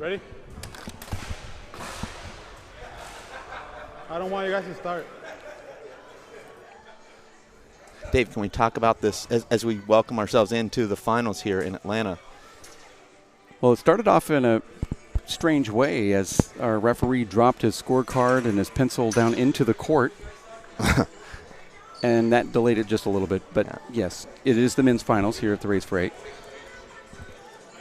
Ready? I don't want you guys to start. Dave, can we talk about this as we welcome ourselves into the finals here in Atlanta? Well, it started off in a strange way as our referee dropped his scorecard and his pencil down into the court. And that delayed it just a little bit. But, yes, it is the men's finals here at the Race4Eight.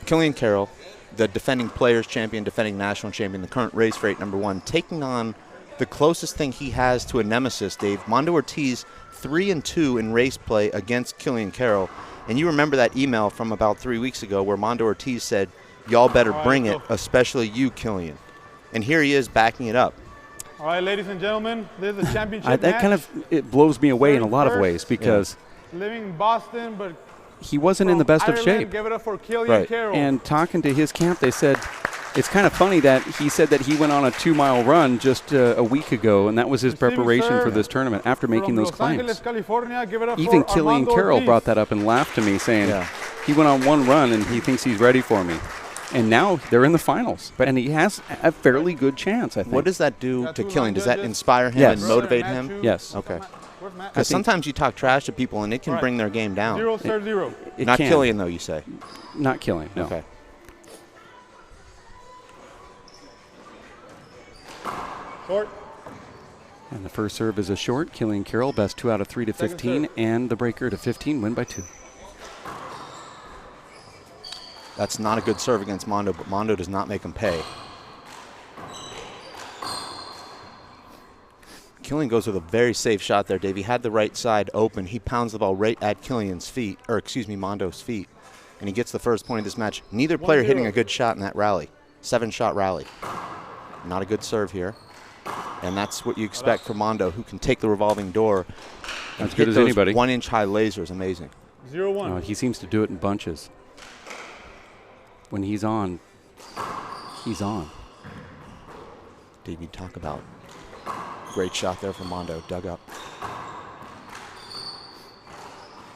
Killian Carroll, the defending players champion, defending national champion, the current Race4Eight #1, taking on the closest thing he has to a nemesis, Dave. Mando Ortiz, 3-2 in race play against Killian Carroll. And you remember that email from about 3 weeks ago where Mando Ortiz said, y'all better bring it, especially you, Killian. And here he is backing it up. All right, ladies and gentlemen, this is the championship That match. kind of it blows me away in a lot of ways because living in Boston, but he wasn't in the best of Ireland, shape. Give it up for Killian Carroll. And talking to his camp, they said it's kind of funny that he said that he went on a 2-mile run just a week ago, and that was his preparation for this tournament after making those claims. Even Killian Carroll brought that up and laughed to me, saying he went on one run and he thinks he's ready for me. And now they're in the finals, and he has a fairly good chance, I think. What does that do to Killian? Does that inspire him and motivate him? Yes. Okay. Because sometimes you talk trash to people, and it can bring their game down. 0-0. Not Killian, though, you say? Not Killian, no. Okay. Short. And the first serve is a short. Killian Carroll, best 2 out of 3 to 15, and the breaker to 15, win by 2. That's not a good serve against Mando, but Mando does not make him pay. Killian goes with a very safe shot there, Dave. He had the right side open. He pounds the ball right at Killian's feet, or excuse me, Mando's feet, and he gets the first point of this match. Neither player hitting a good shot in that rally. 7-shot rally. Not a good serve here. And that's what you expect from Mando, who can take the revolving door and as good as anybody. 1-inch high lasers. Amazing. 0-1. He seems to do it in bunches. When he's on, he's on. Dave, you talk about great shot there from Mando, dug up.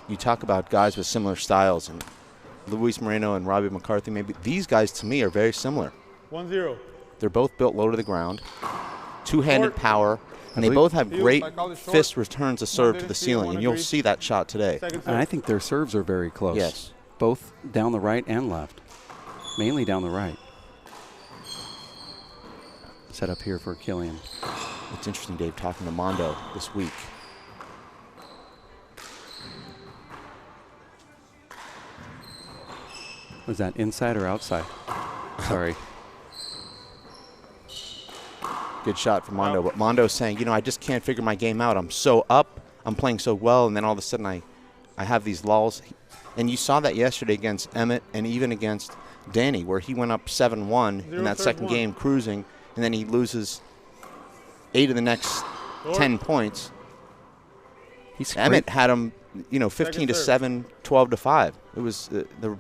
You talk about guys with similar styles, and Luis Moreno and Robbie McCarthy, maybe these guys to me are very similar. 1-0. They're both built low to the ground, two-handed power, and they both have great fist returns to serve to the ceiling, and you'll see that shot today. And I think their serves are very close. Yes. Both down the right and left. Mainly down the right. Set up here for Killian. It's interesting, Dave, talking to Mando this week. Was that inside or outside? Sorry. Good shot from Mando, but Mondo's saying, you know, I just can't figure my game out. I'm so up, I'm playing so well, and then all of a sudden I have these lulls. And you saw that yesterday against Emmett and even against Danny, where he went up 7-1 in that second game, cruising, and then he loses 8 of the next 10 points. Emmett had him, you know, 15-7, 12-5. It was the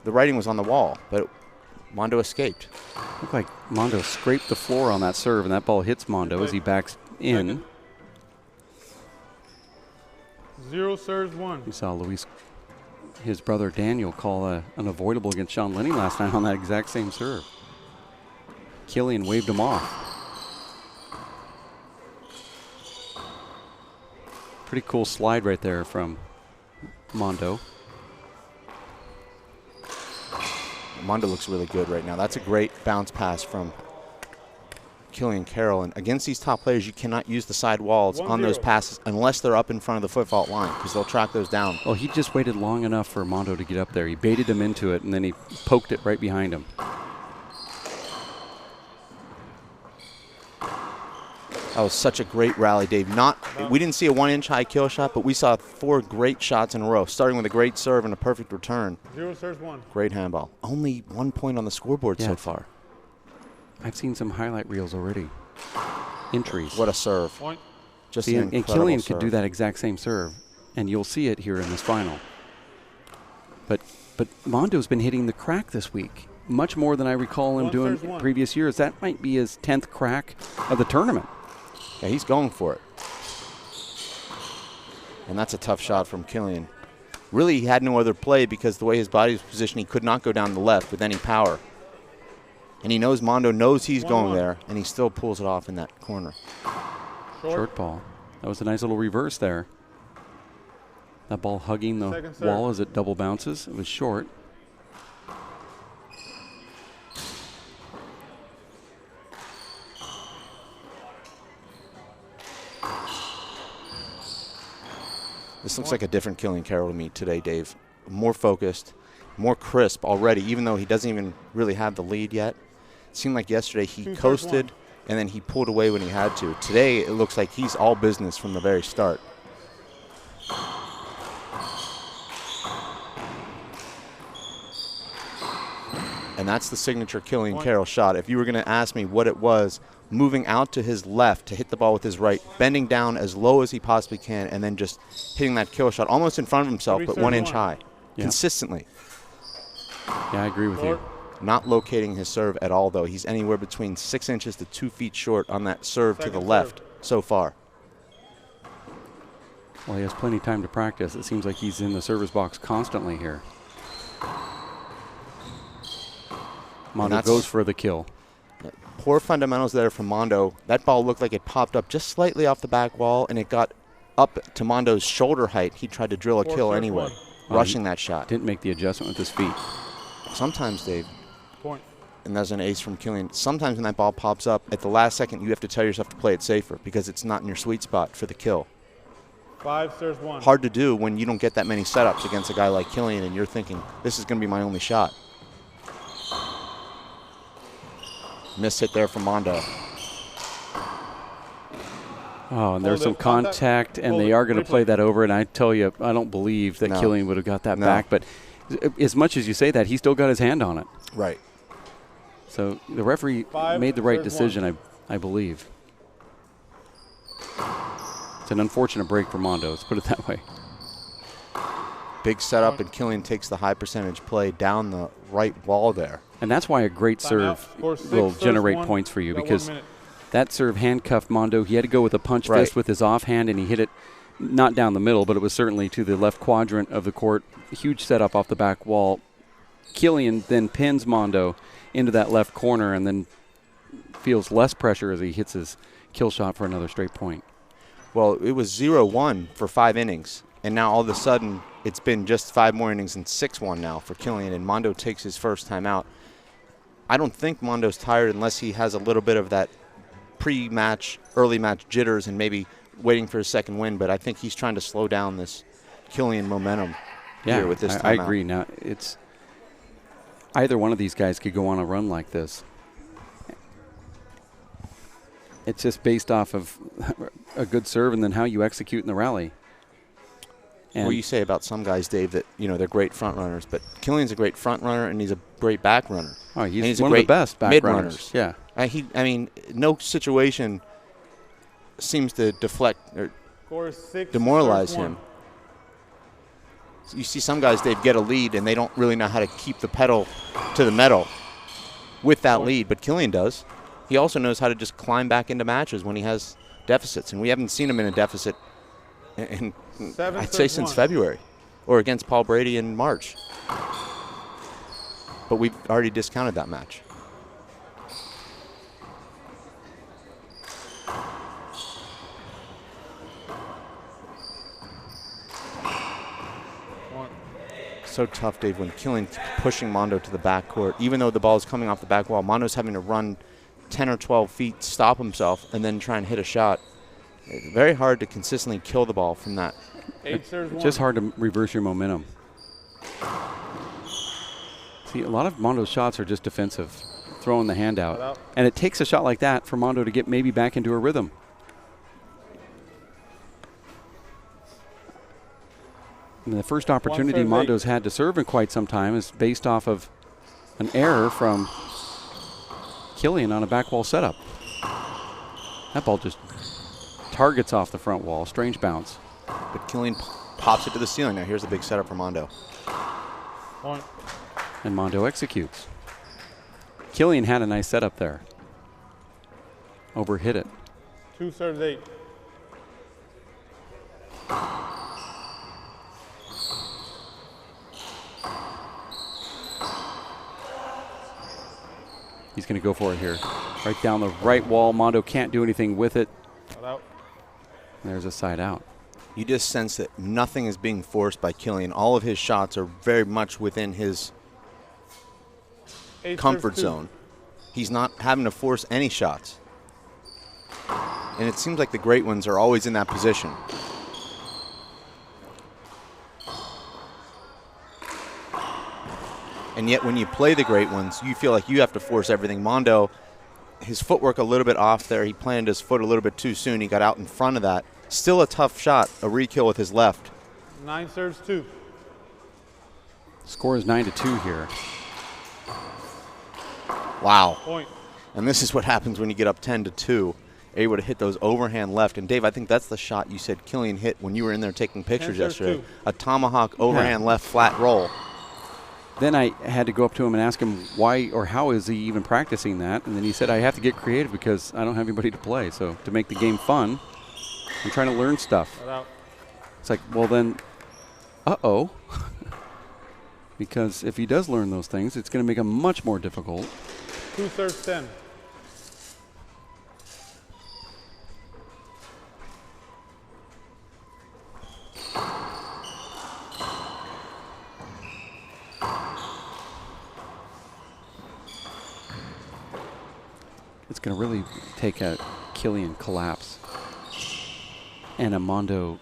writing was on the wall, but Mando escaped. Looked like Mando scraped the floor on that serve, and that ball hits Mando as he backs in. 0 serves 1. You saw his brother Daniel call an avoidable against Sean Linney last night on that exact same serve. Killian waved him off. Pretty cool slide right there from Mando. Mando looks really good right now. That's a great bounce pass from Killian Carroll. And against these top players, you cannot use the side walls on those passes unless they're up in front of the foot fault line, because they'll track those down. Well, he just waited long enough for Mando to get up there. He baited him into it, and then he poked it right behind him. That was such a great rally, Dave. We didn't see a 1-inch high kill shot, but we saw 4 great shots in a row, starting with a great serve and a perfect return. 0 serves 1. Great handball. Only 1 point on the scoreboard so far. I've seen some highlight reels already. Entries. What a serve. Point. Just See, an and incredible Killian serve. could do that exact same serve, and you'll see it here in this final. But Mondo's been hitting the crack this week, much more than I recall him doing in previous years. That might be his 10th crack of the tournament. Yeah, he's going for it. And that's a tough shot from Killian. Really, he had no other play because the way his body was positioned, he could not go down the left with any power. And he knows Mando knows he's going there, and he still pulls it off in that corner. Short ball. That was a nice little reverse there. That ball hugging the wall as it double bounces. It was short. This looks like a different Killian Carroll to me today, Dave. More focused, more crisp already, even though he doesn't even really have the lead yet. It seemed like yesterday he coasted and then he pulled away when he had to. Today it looks like he's all business from the very start. And that's the signature Killian Carroll shot. If you were going to ask me what it was, moving out to his left to hit the ball with his right, bending down as low as he possibly can, and then just hitting that kill shot almost in front of himself, but 1 inch high, consistently. Yeah, I agree with you. Not locating his serve at all, though. He's anywhere between 6 inches to 2 feet short on that serve to the left so far. Well, he has plenty of time to practice. It seems like he's in the service box constantly here. Mando goes for the kill. Poor fundamentals there from Mando. That ball looked like it popped up just slightly off the back wall, and it got up to Mondo's shoulder height. He tried to drill a kill anyway, rushing that shot. Didn't make the adjustment with his feet. Sometimes, Dave, and there's an ace from Killian, sometimes when that ball pops up, at the last second you have to tell yourself to play it safer because it's not in your sweet spot for the kill. 5 serves 1. Hard to do when you don't get that many setups against a guy like Killian and you're thinking, this is going to be my only shot. Miss hit there from Mando. Oh, and there's some contact, and they are going to play that over. And I tell you, I don't believe that Killian would have got that back. But as much as you say that, he still got his hand on it. Right. So the referee made the right decision, I believe. It's an unfortunate break for Mando, let's put it that way. Big setup, and Killian takes the high percentage play down the right wall there. And that's why a great serve will generate points for you, because that serve handcuffed Mando. He had to go with a punch fist with his offhand, and he hit it not down the middle, but it was certainly to the left quadrant of the court. Huge setup off the back wall. Killian then pins Mando into that left corner and then feels less pressure as he hits his kill shot for another straight point. Well, it was 0-1 for 5 innings, and now all of a sudden it's been just 5 more innings and 6-1 now for Killian, and Mando takes his first time out. I don't think Mondo's tired unless he has a little bit of that pre-match, early match jitters and maybe waiting for his second win, but I think he's trying to slow down this Killian momentum here with this time I agree. Now, it's either one of these guys could go on a run like this. It's just based off of a good serve and then how you execute in the rally. And what do you say about some guys, Dave, that, you know, they're great front runners, but Killian's a great front runner and he's a great back runner. Oh, he's one of the best back runners. Yeah. I mean, no situation seems to deflect or demoralize him. You see some guys, Dave, get a lead and they don't really know how to keep the pedal to the metal with that lead, but Killian does. He also knows how to just climb back into matches when he has deficits, and we haven't seen him in a deficit in I'd say since February, or against Paul Brady in March. But we've already discounted that match. So tough, Dave, when Killian keeps pushing Mando to the backcourt. Even though the ball is coming off the back wall, Mondo's having to run 10 or 12 feet, stop himself, and then try and hit a shot. It's very hard to consistently kill the ball from that. It's just hard to reverse your momentum. See, a lot of Mondo's shots are just defensive, throwing the hand out. And it takes a shot like that for Mando to get maybe back into a rhythm. And the first opportunity Mondo's had to serve in quite some time is based off of an error from Killian on a back wall setup. That ball just targets off the front wall. Strange bounce. But Killian pops it to the ceiling. Now here's a big setup for Mando. And Mando executes. Killian had a nice setup there. Overhit it. 2 serves 8. He's going to go for it here. Right down the right wall. Mando can't do anything with it. Out. There's a side out. You just sense that nothing is being forced by Killian. All of his shots are very much within his comfort zone. He's not having to force any shots. And it seems like the great ones are always in that position. And yet when you play the great ones, you feel like you have to force everything. Mando, his footwork a little bit off there. He planted his foot a little bit too soon. He got out in front of that. Still a tough shot, a re-kill with his left. 9 serves 2. Score is 9-2 here. Wow. Point. And this is what happens when you get up 10-2. Able to hit those overhand left. And Dave, I think that's the shot you said Killian hit when you were in there taking pictures yesterday. 2. A tomahawk overhand left flat roll. Then I had to go up to him and ask him why or how is he even practicing that. And then he said, I have to get creative because I don't have anybody to play. So to make the game fun, I'm trying to learn stuff. Out. It's like, well then, uh-oh. Because if he does learn those things, it's going to make him much more difficult. 2 serves 10. It's going to really take a Killian collapse and a Mando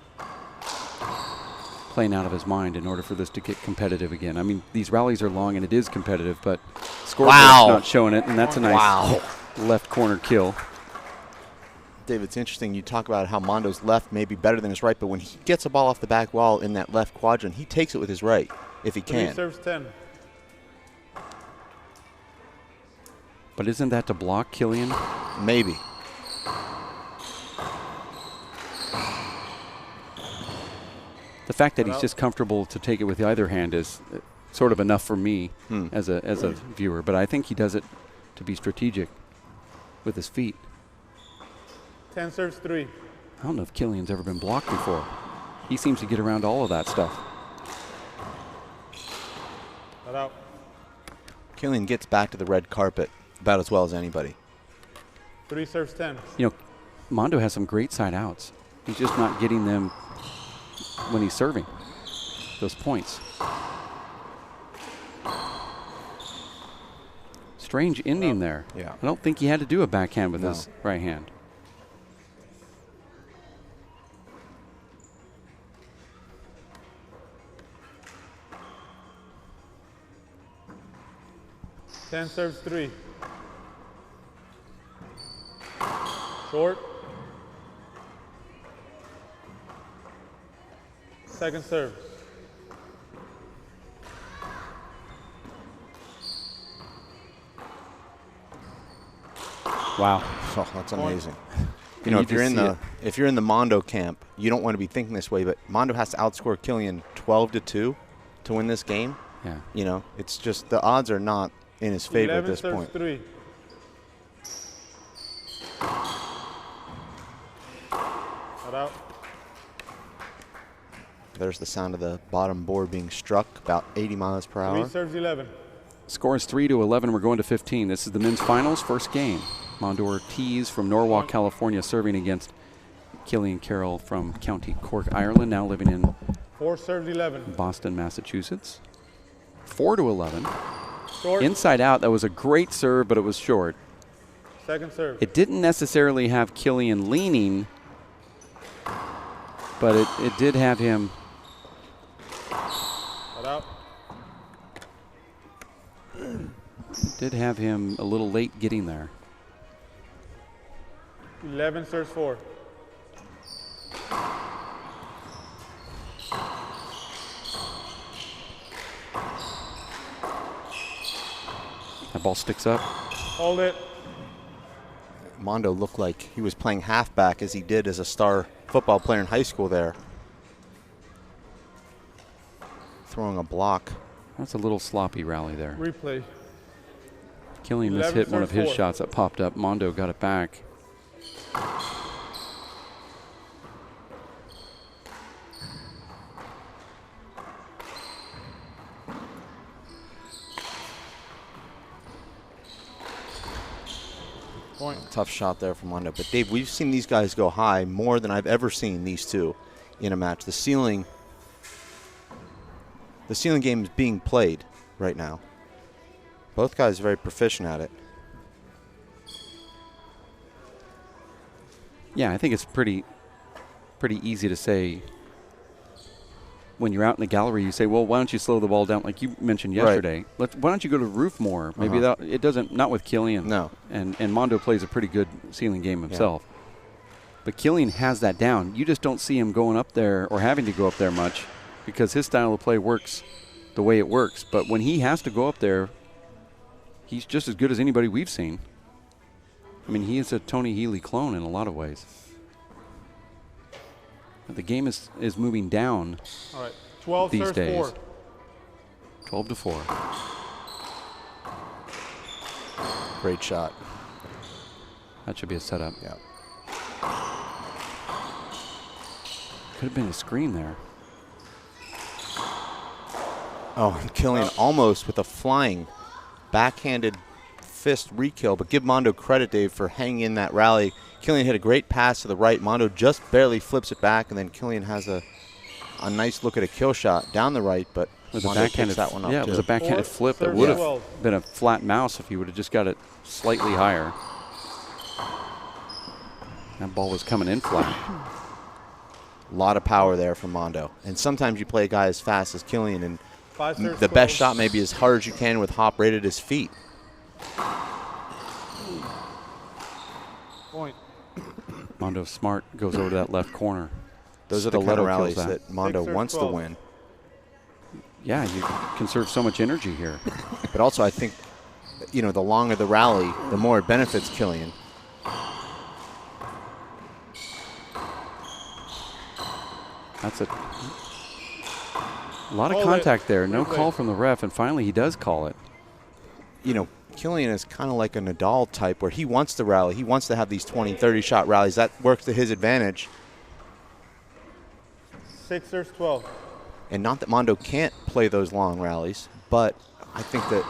playing out of his mind in order for this to get competitive again. I mean, these rallies are long and it is competitive, but scoreboard's not showing it, and that's a nice left corner kill. Dave, it's interesting. You talk about how Mondo's left may be better than his right, but when he gets a ball off the back wall in that left quadrant, he takes it with his right if he can. 3 serves 10. But isn't that to block Killian? Maybe. The fact that he's just comfortable to take it with either hand is sort of enough for me as a viewer. But I think he does it to be strategic with his feet. 10 serves 3. I don't know if Killian's ever been blocked before. He seems to get around all of that stuff. Out. Killian gets back to the red carpet about as well as anybody. 3 serves 10. You know, Mando has some great side outs. He's just not getting them when he's serving those points. Strange ending there. Yeah. I don't think he had to do a backhand with his right hand. Ten serves 3. Short. Second serve. Wow. Oh, that's amazing. You know, if you're in the Mando camp, you don't want to be thinking this way, but Mando has to outscore Killian 12-2 to win this game. Yeah. You know, it's just the odds are not in his favor at this point. 3. Out. There's the sound of the bottom board being struck, about 80 miles per hour. 3 serves 11. Score is 3-11. We're going to 15. This is the men's finals, first game. Mando Ortiz from Norwalk, California, serving against Killian Carroll from County Cork, Ireland, now living in 4 serves 11. Boston, Massachusetts. 4-11. Short. Inside out, that was a great serve, but it was short. Second serve. It didn't necessarily have Killian leaning, but it did have him. Out. It did have him a little late getting there. 11 serves 4. That ball sticks up. Hold it. Mando looked like he was playing halfback as he did as a star football player in high school there. Throwing a block. That's a little sloppy rally there. Replay. Killian 11 mishit one of his 4. shots that popped up. Mando got it back. Point. Tough shot there from Mando. But, Dave, we've seen these guys go high more than I've ever seen these two in a match. The ceiling game is being played right now. Both guys are very proficient at it. Yeah, I think it's pretty easy to say when you're out in the gallery, you say, well, why don't you slow the ball down like you mentioned yesterday? Why don't you go to the roof more? Maybe that it doesn't, not with Killian. No. And Mando plays a pretty good ceiling game himself. Yeah. But Killian has that down. You just don't see him going up there or having to go up there much because his style of play works the way it works. But when he has to go up there, he's just as good as anybody we've seen. I mean, he is a Tony Healy clone in a lot of ways. But the game is moving down. All right, 12 these serves days. 4. 12-4. Great shot. That should be a setup. Yeah. Could have been a screen there. Oh, and Killian almost with a flying backhanded fist re-kill, but give Mando credit, Dave, for hanging in that rally. Killian hit a great pass to the right. Mando just barely flips it back, and then Killian has a nice look at a kill shot down the right, but Mando picks that one up. Yeah, it was a backhanded flip that would have been a flat mouse if he would have just got it slightly higher. That ball was coming in flat. A lot of power there from Mando. And sometimes you play a guy as fast as Killian, and the 12. best shot may be as hard as you can with hop right at his feet. Point. Mando smart, goes over to that left corner. Those are the kind of rallies that Mando wants to win. Yeah, you conserve so much energy here. But also I think, you know, the longer the rally, the more it benefits Killian. That's a lot of contact there. No call from the ref, and finally he does call it. You know, Killian is kind of like a Nadal type where he wants to rally. He wants to have these 20, 30-shot rallies. That works to his advantage. 6 serves 12. And not that Mando can't play those long rallies, but I think that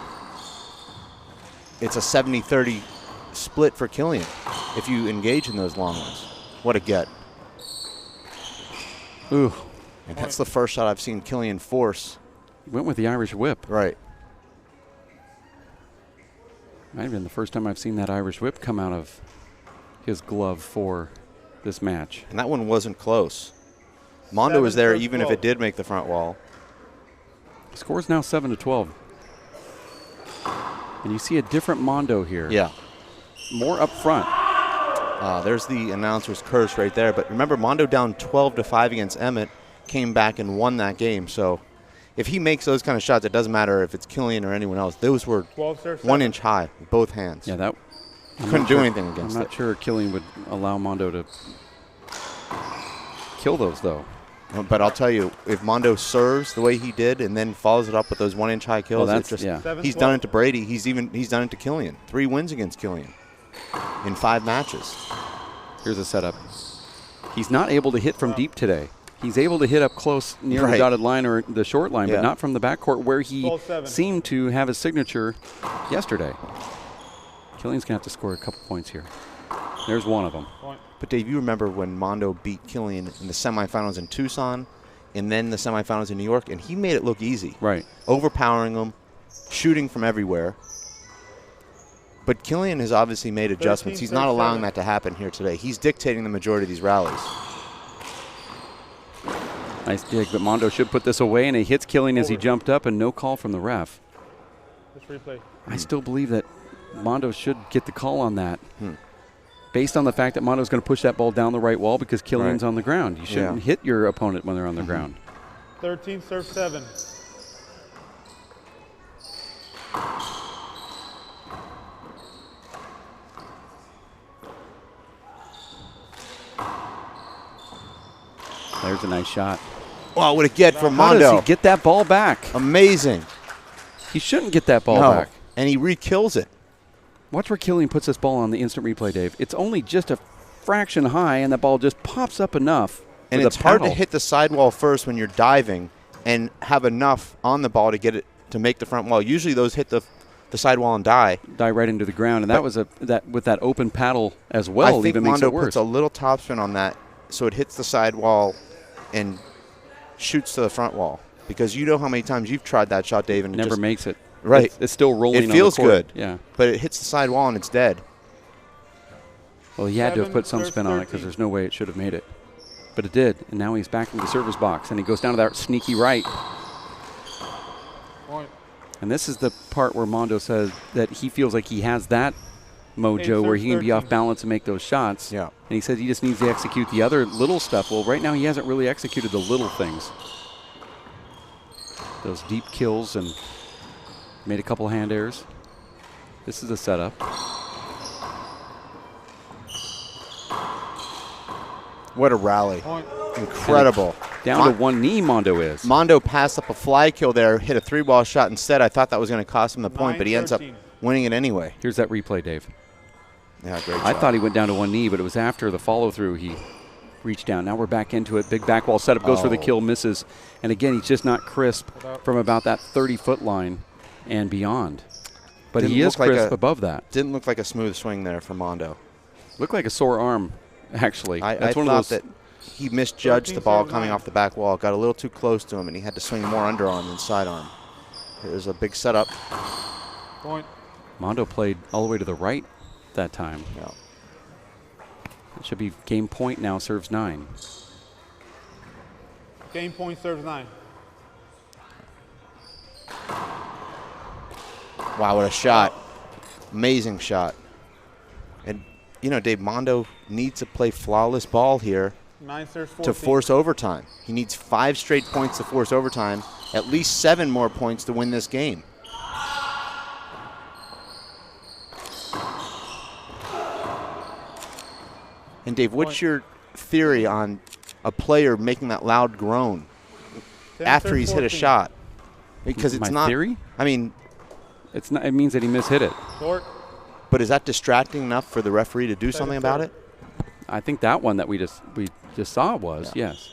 it's a 70-30 split for Killian if you engage in those long ones. What a get. Ooh. And that's the first shot I've seen Killian force. He went with the Irish whip. Right. Might have been the first time I've seen that Irish whip come out of his glove for this match. And that one wasn't close. Mando was there even if it did make the front wall. The score's now 7-12. And you see a different Mando here. Yeah. More up front. There's the announcer's curse right there. But remember, Mando down 12-5 against Emmett, came back and won that game. So if he makes those kind of shots, it doesn't matter if it's Killian or anyone else. Those were 1 inch high with both hands. Yeah, that couldn't do anything against it. I'm not sure Killian would allow Mando to kill those, though. But I'll tell you, if Mando serves the way he did and then follows it up with those 1 inch high kills, he's done it to Brady. He's done it to Killian. 3 wins against Killian in 5 matches. Here's a setup. He's not able to hit from deep today. He's able to hit up close near the dotted line or the short line, but not from the backcourt where he seemed to have his signature yesterday. Killian's going to have to score a couple points here. There's one of them. But, Dave, you remember when Mando beat Killian in the semifinals in Tucson and then the semifinals in New York, and he made it look easy. Right. Overpowering him, shooting from everywhere. But Killian has obviously made adjustments. He's not allowing that to happen here today. He's dictating the majority of these rallies. Nice dig, but Mando should put this away, and he hits Killian as he jumped up, and no call from the ref. I still believe that Mando should get the call on that. Based on the fact that Mondo's going to push that ball down the right wall because Killian's on the ground. You shouldn't hit your opponent when they're on the ground. 13 serve 7. There's a nice shot. Wow, what a get from How Mando. does he get that ball back? Amazing. He shouldn't get that ball back. And he re-kills it. Watch where Killian puts this ball on the instant replay, Dave. It's only just a fraction high, and the ball just pops up enough. And it's hard to hit the sidewall first when you're diving and have enough on the ball to get it to make the front wall. Usually those hit the the sidewall and die. Die right into the ground, and that was with that open paddle as well. I think even Mando makes it worse. puts a little topspin on that, so it hits the sidewall and shoots to the front wall. Because you know how many times you've tried that shot, Dave, and it never just makes it. Right, it's still rolling. It feels on the court. good. Yeah, but it hits the sidewall and it's dead. Well, he had to have put some spin on it because there's no way it should have made it. But it did, and now he's back in the service box, and he goes down to that sneaky right. Point. And this is the part where Mando says that he feels like he has that mojo where he can be off balance and make those shots. Yeah. And he says he just needs to execute the other little stuff. Well, right now he hasn't really executed the little things. Those deep kills and made a couple hand errors. This is a setup. What a rally. Point. Incredible. Down to one knee, Mando is. Mondo passed up a fly kill there, hit a 3-ball shot instead. I thought that was going to cost him the point, but he ends up winning it anyway. Here's that replay, Dave. Yeah, great I shot. thought he went down to one knee, but it was after the follow-through he reached down. Now we're back into it. Big back wall setup, goes for the kill, misses. And again, he's just not crisp from about that 30-foot line and beyond. But he is crisp above that. Didn't look like a smooth swing there for Mondo. Looked like a sore arm, actually. I thought that he misjudged the ball coming off the back wall, got a little too close to him, and he had to swing more underarm than sidearm. There's a big setup. Point. Mando played all the way to the right that time. Yeah. It should be game point now, serves 9. Game point, serves 9. Wow, what a shot. Amazing shot. And, you know, Dave, Mando needs to play flawless ball here 9 serves 14. to force overtime. He needs 5 straight points to force overtime, at least 7 more points to win this game. And, Dave, what's your theory on a player making that loud groan after he's hit a shot? Because it's not. Theory? I mean, it's not. It means that he mishit it. Short. But is that distracting enough for the referee to do something about it? I think that one that we just saw was, yes.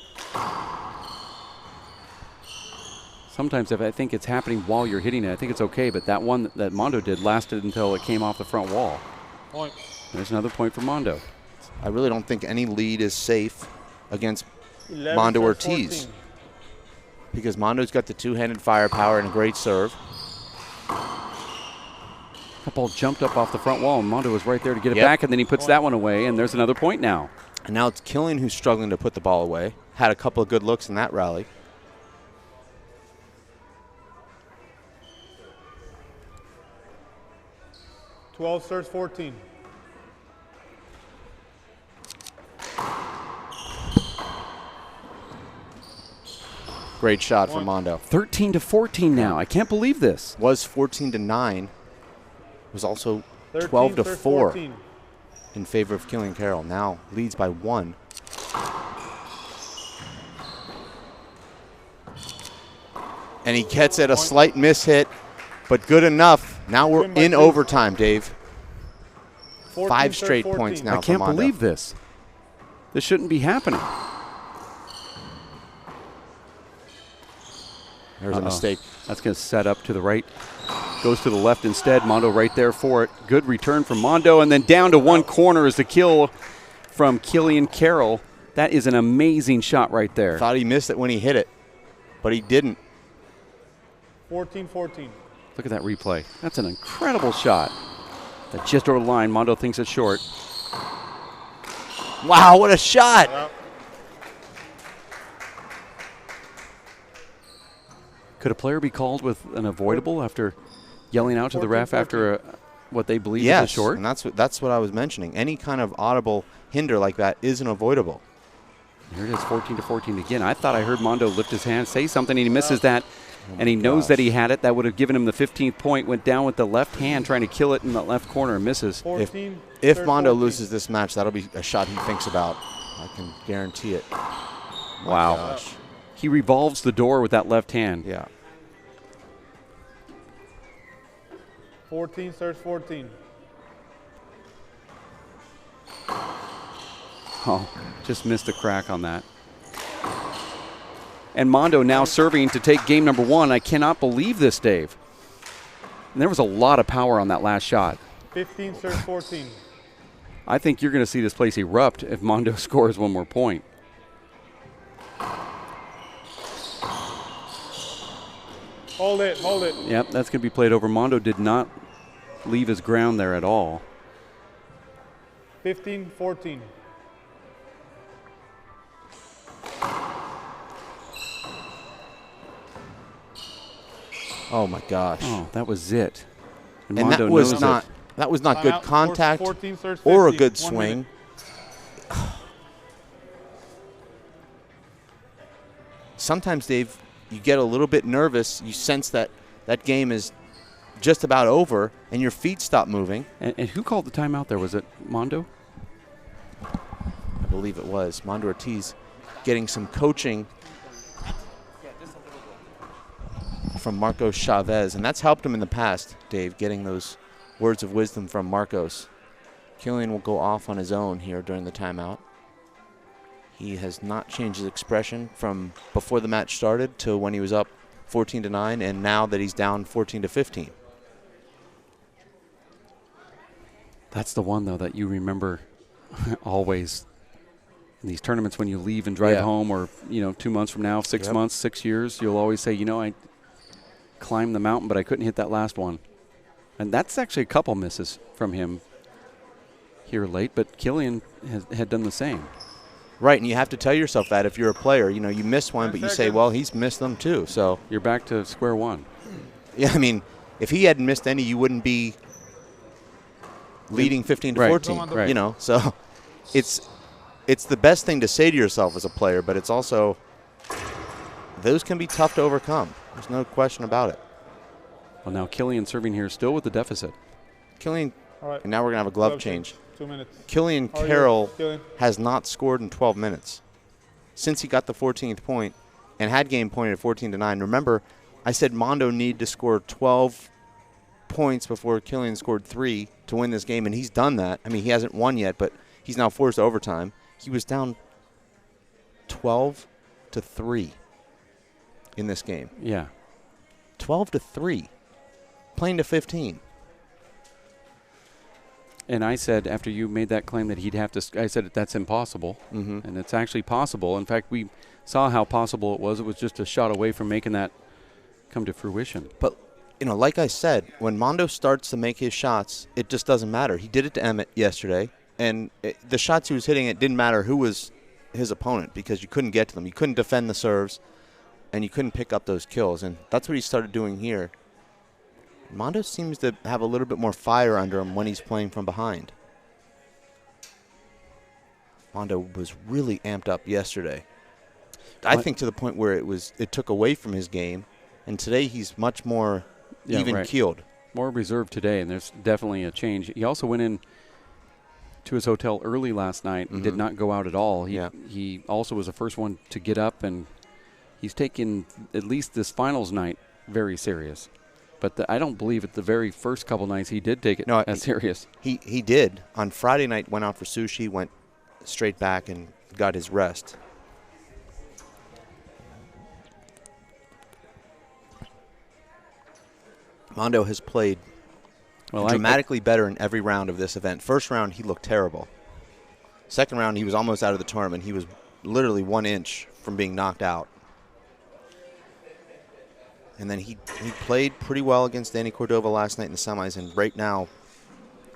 Sometimes if I think it's happening while you're hitting it, I think it's okay. But that one that Mando did lasted until it came off the front wall. Point. There's another point for Mando. I really don't think any lead is safe against 11 Mando serves Ortiz. 14. Because Mondo's got the two-handed firepower and a great serve. That ball jumped up off the front wall, and Mando was right there to get it back, and then he puts that one away, and there's another point now. And now it's Killian who's struggling to put the ball away. Had a couple of good looks in that rally. Twelve serves 14. Great shot from Mando. 13 to 14 now. I can't believe this. Was 14 to 9. Was also 13 12 to serves 4 14. in favor of Killian Carroll. Now leads by 1. And he gets it, a slight miss-hit, but good enough. Now we're in overtime, Dave. 5 straight points now for Mando. I can't believe this. This shouldn't be happening. There's a mistake. That's going to set up to the right. Goes to the left instead. Mando right there for it. Good return from Mando. And then down to one corner is the kill from Killian Carroll. That is an amazing shot right there. Thought he missed it when he hit it, but he didn't. 14-14. Look at that replay. That's an incredible shot. That just over the line. Mando thinks it's short. Wow, what a shot. Yep. Could a player be called with an avoidable after yelling out to the ref after what they believe is a short? And that's what I was mentioning. Any kind of audible hinder like that is an avoidable. Here it is, 14 to 14 again. I thought I heard Mando lift his hand, say something, and he misses that. And he knows that he had it. That would have given him the 15th point. Went down with the left hand, trying to kill it in the left corner and misses. 14, if Mando 14. loses this match, that'll be a shot he thinks about. I can guarantee it. Wow. Gosh. He revolves the door with that left hand. Yeah. 14 serves 14. Oh, just missed a crack on that. And Mando now serving to take game number 1. I cannot believe this, Dave. And there was a lot of power on that last shot. 15 serves 14. I think you're going to see this place erupt if Mando scores one more point. Hold it, hold it. Yep, that's going to be played over. Mando did not leave his ground there at all. 15-14. Oh my gosh. Oh, that was it. And Mando that was knows not it. that was not good Timeout, contact 14 serves 50. or a good 1 swing. minute. Sometimes, Dave, you get a little bit nervous. You sense that that game is just about over, and your feet stop moving. And who called the timeout there? Was it Mando? I believe it was Mando Ortiz getting some coaching from Marcos Chavez, and that's helped him in the past, Dave, getting those words of wisdom from Marcos. Killian will go off on his own here during the timeout. He has not changed his expression from before the match started to when he was up 14-9, and now that he's down 14-15. That's the one, though, that you remember always in these tournaments when you leave and drive home, or 2 months from now, 6 months, 6 years. You'll always say, I climbed the mountain, but I couldn't hit that last one. And that's actually a couple misses from him here late, but Killian had done the same. Right, and you have to tell yourself that if you're a player. You miss one, but you say, well, he's missed them too. So you're back to square one. Yeah, I mean, if he hadn't missed any, you wouldn't be leading 15-14. Right. So it's the best thing to say to yourself as a player, but it's also those can be tough to overcome. There's no question about it. Well, now Killian serving here still with the deficit. Killian, All right. and now we're going to have a glove change. 2 minutes. Killian Carroll has not scored in 12 minutes since he got the 14th point and had game pointed at 14-9. Remember, I said Mando needed to score 12 points before Killian scored 3 to win this game, and he's done that. I mean, he hasn't won yet, but he's now forced overtime. He was down 12-3 in this game. Yeah. 12-3, playing to 15. And I said, after you made that claim that he'd have to, I said that's impossible. Mm-hmm. And it's actually possible. In fact, we saw how possible it was. It was just a shot away from making that come to fruition. But, like I said, when Mando starts to make his shots, it just doesn't matter. He did it to Emmett yesterday, and the shots he was hitting, it didn't matter who was his opponent because you couldn't get to them. You couldn't defend the serves, and you couldn't pick up those kills. And that's what he started doing here. Mando seems to have a little bit more fire under him when he's playing from behind. Mando was really amped up yesterday. I think to the point where it took away from his game, and today he's much more even-keeled. More reserved today, and there's definitely a change. He also went in to his hotel early last night and did not go out at all. He also was the first one to get up, and he's taken at least this finals night very serious. But I don't believe at the very first couple nights he did take it as serious. He did. On Friday night, went out for sushi, went straight back and got his rest. Mando has played dramatically better in every round of this event. First round, he looked terrible. Second round, he was almost out of the tournament. He was literally 1 inch from being knocked out. And then he played pretty well against Danny Cordova last night in the semis, and right now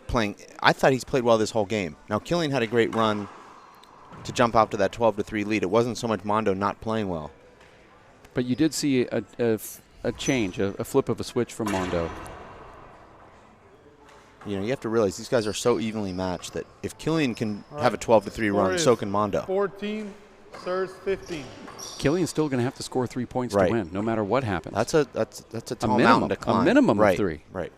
playing. I thought he's played well this whole game. Now, Killian had a great run to jump out to that 12-3 lead. It wasn't so much Mando not playing well. But you did see a change, a flip of a switch from Mando. You have to realize these guys are so evenly matched that if Killian can have a 12-3 run, so can Mando. 14 serves 15. Killian's still going to have to score 3 points to win, no matter what happens. That's a tall mountain to climb. A minimum of 3. Right.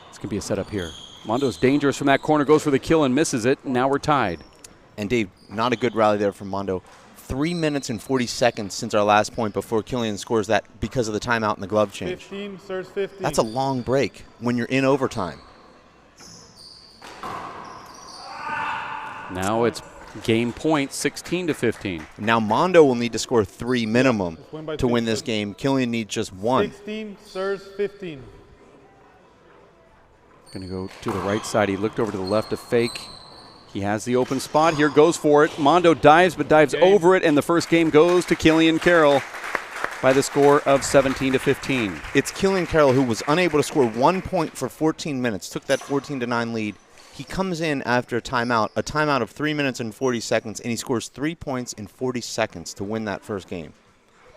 It's going to be a setup here. Mondo's dangerous from that corner, goes for the kill and misses it. Now we're tied. And Dave, not a good rally there from Mando. 3 minutes and 40 seconds since our last point before Killian scores that because of the timeout and the glove change. 15 serves 15. That's a long break when you're in overtime. Now it's Game point, 16-15. Now Mando will need to score 3 minimum win to win this game. Killian needs just 1. 16, serves 15. Going to go to the right side. He looked over to the left to fake. He has the open spot here, goes for it. Mando dives, but dives over it, and the first game goes to Killian Carroll by the score of 17-15. It's Killian Carroll who was unable to score 1 point for 14 minutes, took that 14-9 lead. He comes in after a timeout of 3 minutes and 40 seconds, and he scores 3 points in 40 seconds to win that first game.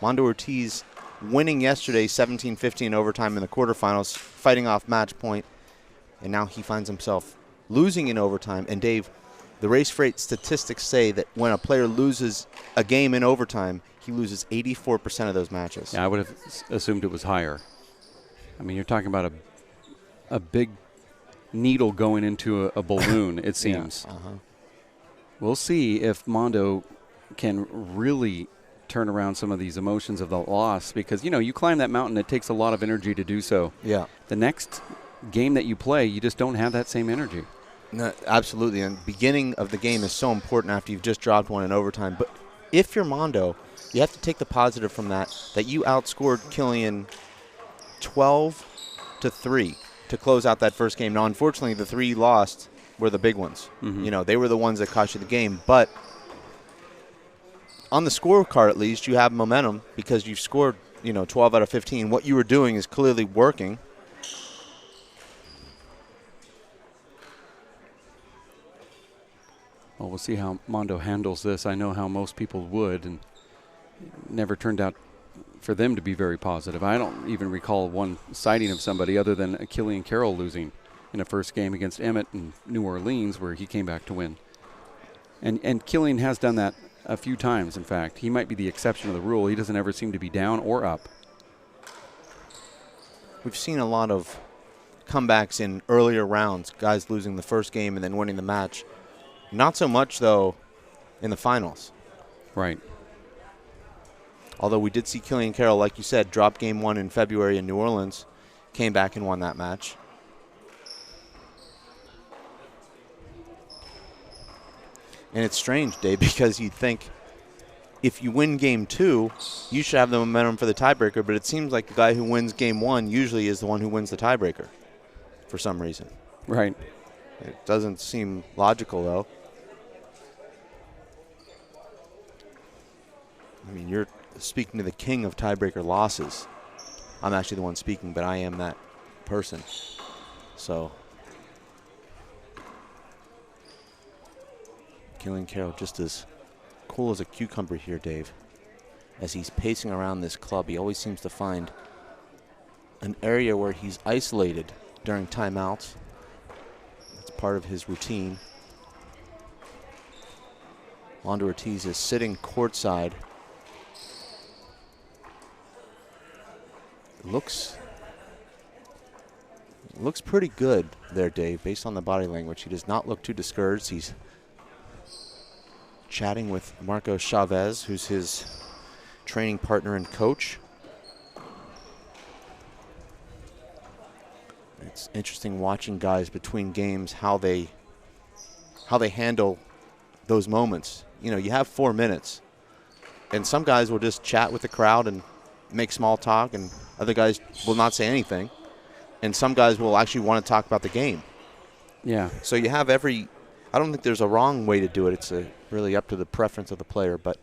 Mando Ortiz winning yesterday 17-15 overtime in the quarterfinals, fighting off match point, and now he finds himself losing in overtime. And Dave, the Race4Eight statistics say that when a player loses a game in overtime, he loses 84% of those matches. Yeah, I would have assumed it was higher. I mean, you're talking about a big needle going into a balloon, it seems. Yeah. We'll see if Mando can really turn around some of these emotions of the loss, because, you know, you climb that mountain, it takes a lot of energy to do so. Yeah. The next game that you play, you just don't have that same energy. No, absolutely, and beginning of the game is so important after you've just dropped one in overtime. But if you're Mando, you have to take the positive from that you outscored Killian 12-3 to close out that first game. Now, unfortunately, the 3 lost were the big ones. Mm-hmm. You know, they were the ones that cost you the game. But on the scorecard, at least, you have momentum because you've scored, 12 out of 15. What you were doing is clearly working. Well, we'll see how Mando handles this. I know how most people would, and it never turned out for them to be very positive. I don't even recall one sighting of somebody other than Killian Carroll losing in a first game against Emmett in New Orleans, where he came back to win. And Killian has done that a few times, in fact. He might be the exception to the rule. He doesn't ever seem to be down or up. We've seen a lot of comebacks in earlier rounds, guys losing the first game and then winning the match. Not so much, though, in the finals. Right. Although we did see Killian Carroll, like you said, drop game 1 in February in New Orleans, came back and won that match. And it's strange, Dave, because you'd think if you win game 2, you should have the momentum for the tiebreaker, but it seems like the guy who wins game 1 usually is the one who wins the tiebreaker for some reason. Right. It doesn't seem logical, though. I mean, you're speaking to the king of tiebreaker losses. I'm actually the one speaking, but I am that person. So, Killian Carroll just as cool as a cucumber here, Dave. As he's pacing around this club, he always seems to find an area where he's isolated during timeouts. That's part of his routine. Mando Ortiz is sitting courtside. Looks pretty good there, Dave, based on the body language. He does not look too discouraged. He's chatting with Marco Chavez, who's his training partner and coach. It's interesting watching guys between games how they handle those moments. You have 4 minutes, and some guys will just chat with the crowd and make small talk, and other guys will not say anything, and some guys will actually want to talk about the game. Yeah. So you have I don't think there's a wrong way to do it. It's really up to the preference of the player, but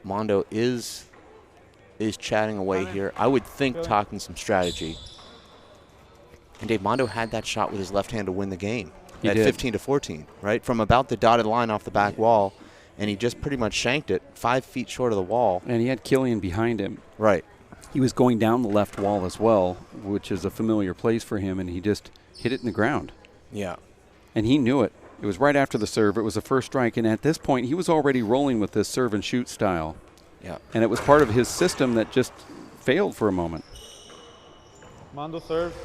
Mando is chatting away here. I would think talking some strategy. And Dave, Mando had that shot with his left hand to win the game at 15-14, right? From about the dotted line off the back wall, and he just pretty much shanked it 5 feet short of the wall. And he had Killian behind him. Right. He was going down the left wall as well, which is a familiar place for him, and he just hit it in the ground. Yeah. And he knew it. It was right after the serve. It was the first strike, and at this point, he was already rolling with this serve and shoot style. Yeah. And it was part of his system that just failed for a moment. Mando serves.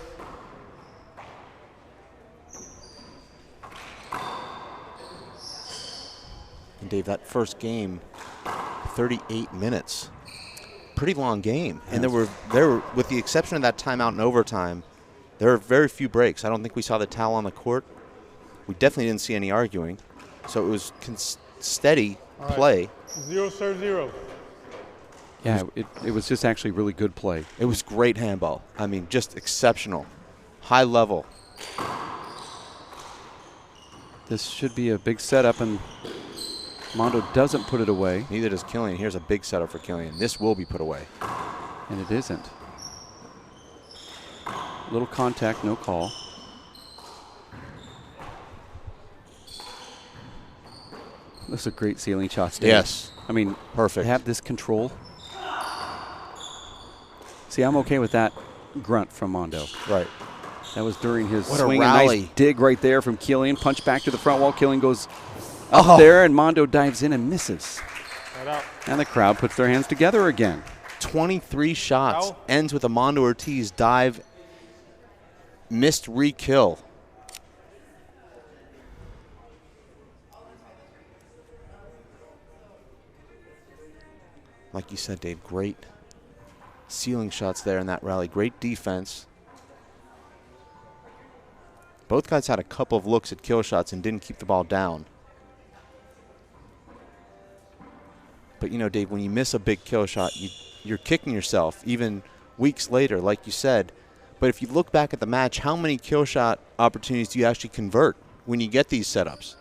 And Dave, that first game, 38 minutes. Pretty long game. And there were, with the exception of that timeout in overtime, there were very few breaks. I don't think we saw the towel on the court. We definitely didn't see any arguing. So it was steady play. 0 serve 0. Yeah, it was just actually really good play. It was great handball. I mean, just exceptional. High level. This should be a big setup, and Mando doesn't put it away. Neither does Killian. Here's a big setup for Killian. This will be put away. And it isn't. Little contact, no call. Those are great ceiling shots, Dave. Yes. I mean, perfect. They have this control. See, I'm okay with that grunt from Mando. Right. That was during his what swing. A rally. Nice dig right there from Killian. Punch back to the front wall. Killian goes up there, and Mando dives in and misses. And the crowd puts their hands together again. 23 shots. Ends with a Mando Ortiz dive. Missed re-kill. Like you said, Dave, great ceiling shots there in that rally. Great defense. Both guys had a couple of looks at kill shots and didn't keep the ball down. But, you know, Dave, when you miss a big kill shot, you're kicking yourself, even weeks later, like you said. But if you look back at the match, how many kill shot opportunities do you actually convert when you get these setups?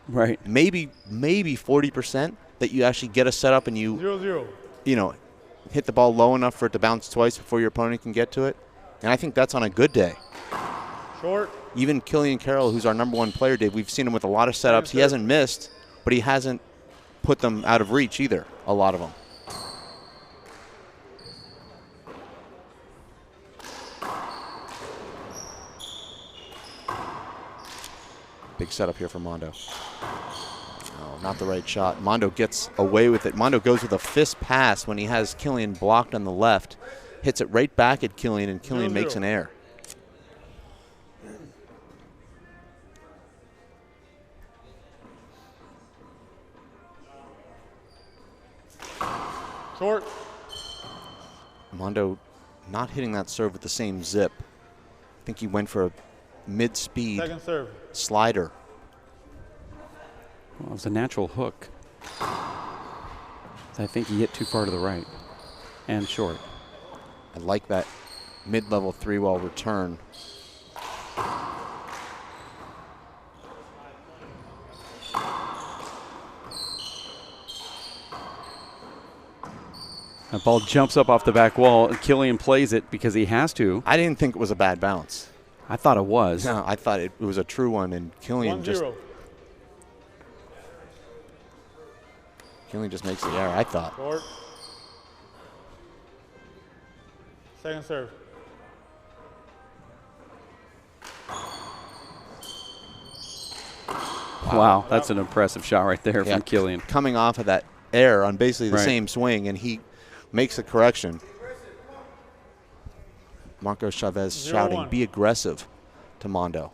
Right. Maybe 40% that you actually get a setup and you, 0-0. You know, hit the ball low enough for it to bounce twice before your opponent can get to it. And I think that's on a good day. Short. Even Killian Carroll, who's our #1 player, Dave, we've seen him with a lot of setups. He hasn't missed, but he hasn't put them out of reach either, a lot of them. Big setup here for Mando. No, not the right shot. Mando gets away with it. Mando goes with a fist pass when he has Killian blocked on the left. Hits it right back at Killian, and Killian makes an error. Short. Mando not hitting that serve with the same zip. I think he went for a mid-speed slider. Well, it was a natural hook. I think he hit too far to the right and short. I like that mid-level 3-wall return. That ball jumps up off the back wall, and Killian plays it because he has to. I didn't think it was a bad bounce. I thought it was. No, I thought it was a true one, and Killian just makes the error, I thought. Short. Second serve. Wow, that's an impressive shot right there from Killian. Coming off of that error on basically the same swing, and he makes a correction. Marco Chavez shouting, "Be aggressive," to Mando.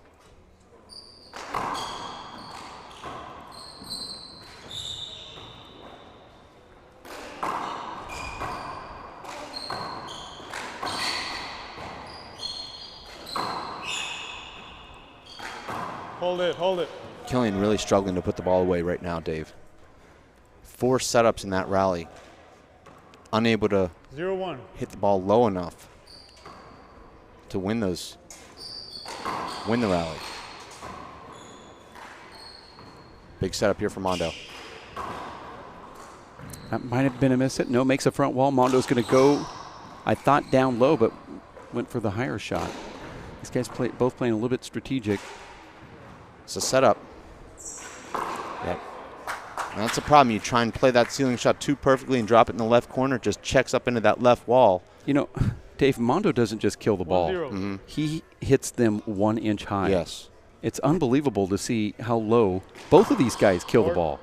Hold it, hold it. Killian really struggling to put the ball away right now, Dave. 4 setups in that rally. Unable to 0-1. hit the ball low enough to win the rally. Big setup here for Mando. That might have been a miss hit. No, makes a front wall. Mondo's going to go, I thought, down low, but went for the higher shot. These guys both playing a little bit strategic. It's a setup. Yep. And that's the problem. You try and play that ceiling shot too perfectly and drop it in the left corner. It just checks up into that left wall. You know, Dave, Mando doesn't just kill the ball. He hits them 1 inch high. Yes. It's unbelievable to see how low both of these guys kill the ball.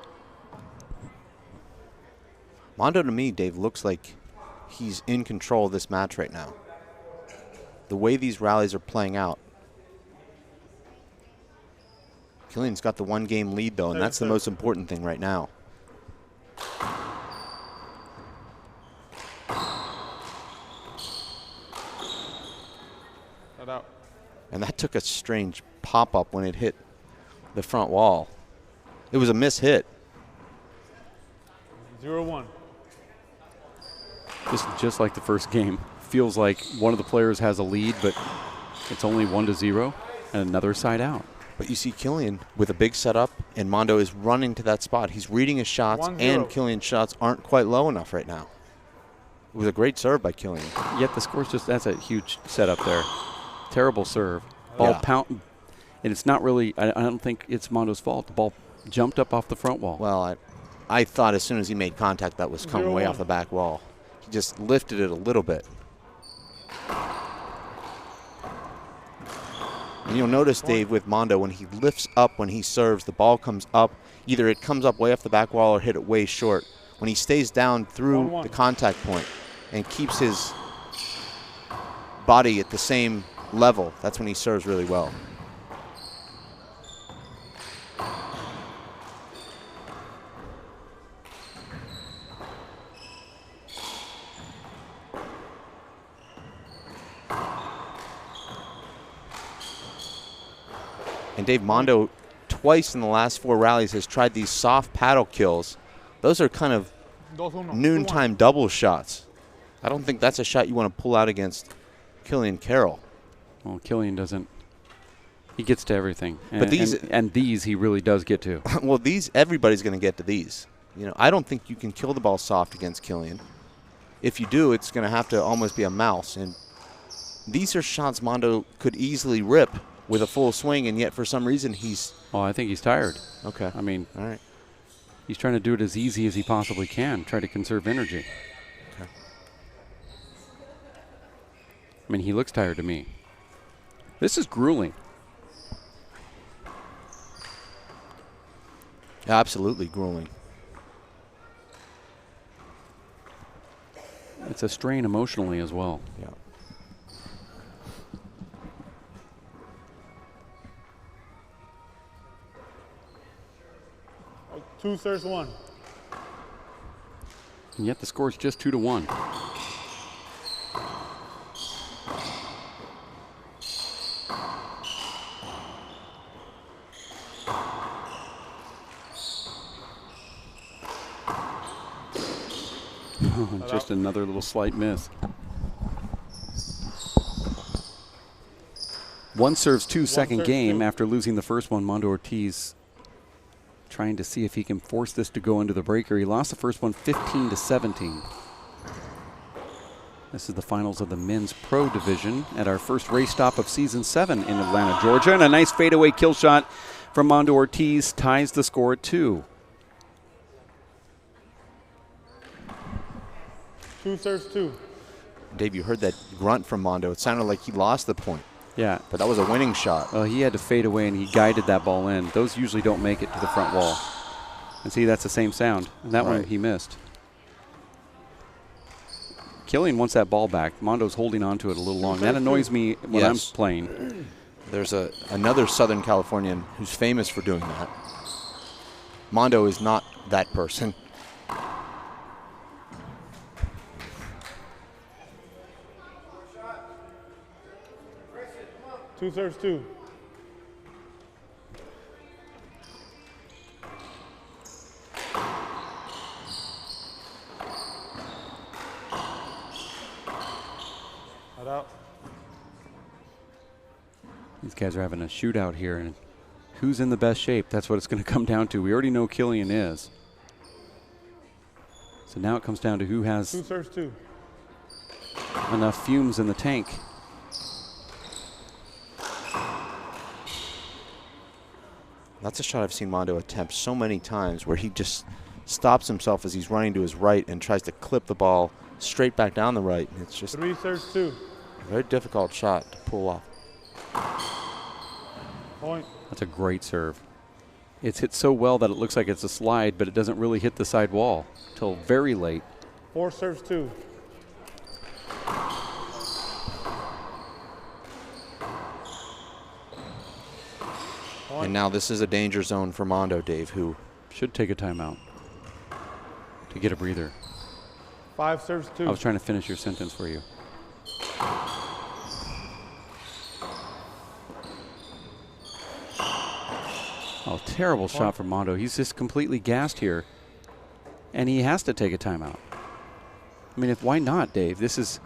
Mando, to me, Dave, looks like he's in control of this match right now. The way these rallies are playing out. Killian's got the 1-game lead, though, and that's the most important thing right now. And that took a strange pop-up when it hit the front wall. It was a miss hit. 0-1. Just like the first game. Feels like one of the players has a lead, but it's only 1-0 and another side out. But you see Killian with a big setup, and Mando is running to that spot. He's reading his shots, 1-0. and Killian's shots aren't quite low enough right now. It was a great serve by Killian. Yet the score's that's a huge setup there. Terrible serve. Ball pound, and it's not really, I don't think it's Mando's fault. The ball jumped up off the front wall. Well, I thought as soon as he made contact that was coming way off the back wall. He just lifted it a little bit. And you'll notice, Dave, with Mando, when he lifts up when he serves, the ball comes up. Either it comes up way off the back wall or hit it way short. When he stays down through the contact point and keeps his body at the same level, that's when he serves really well. And Dave, Mando twice in the last 4 rallies has tried these soft paddle kills. Those are kind of noontime double shots. I don't think that's a shot you want to pull out against Killian Carroll. Well, Killian doesn't. He gets to everything. But these he really does get to. Well, everybody's going to get to these. You know, I don't think you can kill the ball soft against Killian. If you do, it's going to have to almost be a mouse. And these are shots Mando could easily rip with a full swing, and yet for some reason he's... Oh, I think he's tired. Okay. I mean, all right. He's trying to do it as easy as he possibly can, try to conserve energy. Okay. I mean, he looks tired to me. This is grueling. Absolutely grueling. It's a strain emotionally as well. Yeah. Two serves 1. And yet the score is just 2-1. Just another little slight miss. 1 serves 2 second game after losing the first one. Mando Ortiz trying to see if he can force this to go into the breaker. He lost the first one 15-17. This is the finals of the men's pro division at our first race stop of season 7 in Atlanta, Georgia. And a nice fadeaway kill shot from Mando Ortiz ties the score at 2. 2 serves 2. Dave, you heard that grunt from Mando. It sounded like he lost the point. Yeah. But that was a winning shot. Well, he had to fade away, and he guided that ball in. Those usually don't make it to the front wall. And see, that's the same sound. And that one he missed. Killian wants that ball back. Mondo's holding on to it a little long. That annoys me when I'm playing. There's another Southern Californian who's famous for doing that. Mando is not that person. Two serves 2. Out. These guys are having a shootout here, and who's in the best shape? That's what it's going to come down to. We already know Killian is. So now it comes down to who has 2 serves 2. enough fumes in the tank. That's a shot I've seen Mando attempt so many times where he just stops himself as he's running to his right and tries to clip the ball straight back down the right. And it's just 3 serves 2. a very difficult shot to pull off. Point. That's a great serve. It's hit so well that it looks like it's a slide, but it doesn't really hit the side wall till very late. 4 serves 2. And now this is a danger zone for Mando, Dave, who should take a timeout to get a breather. 5 serves 2. I was trying to finish your sentence for you. Oh, terrible shot from Mando. He's just completely gassed here. And he has to take a timeout. I mean, why not, Dave? This is...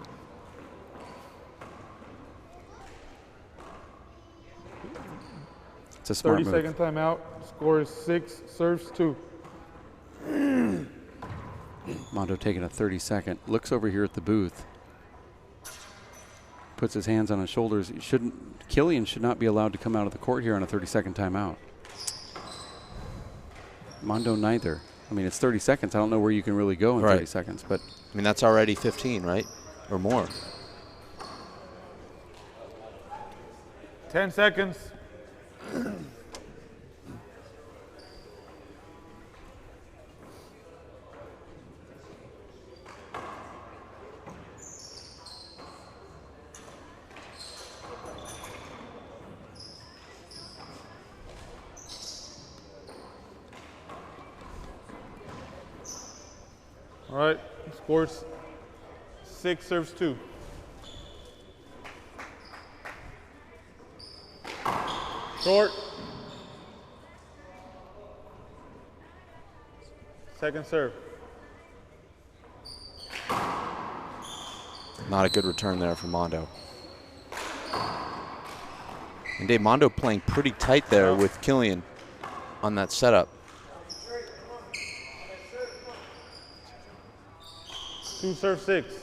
It's a smart 30-second timeout. Score is 6, serves 2. Mando taking a 30-second. Looks over here at the booth. Puts his hands on his shoulders. Killian should not be allowed to come out of the court here on a 30-second timeout. Mando neither. I mean, it's 30 seconds. I don't know where you can really go in 30 seconds. But I mean, that's already 15, right? Or more. 10 seconds. All right, scores 6, serves 2. Short. Second serve. Not a good return there for Mando. And Dave, Mando playing pretty tight there with Killian on that setup. 2, serve 6.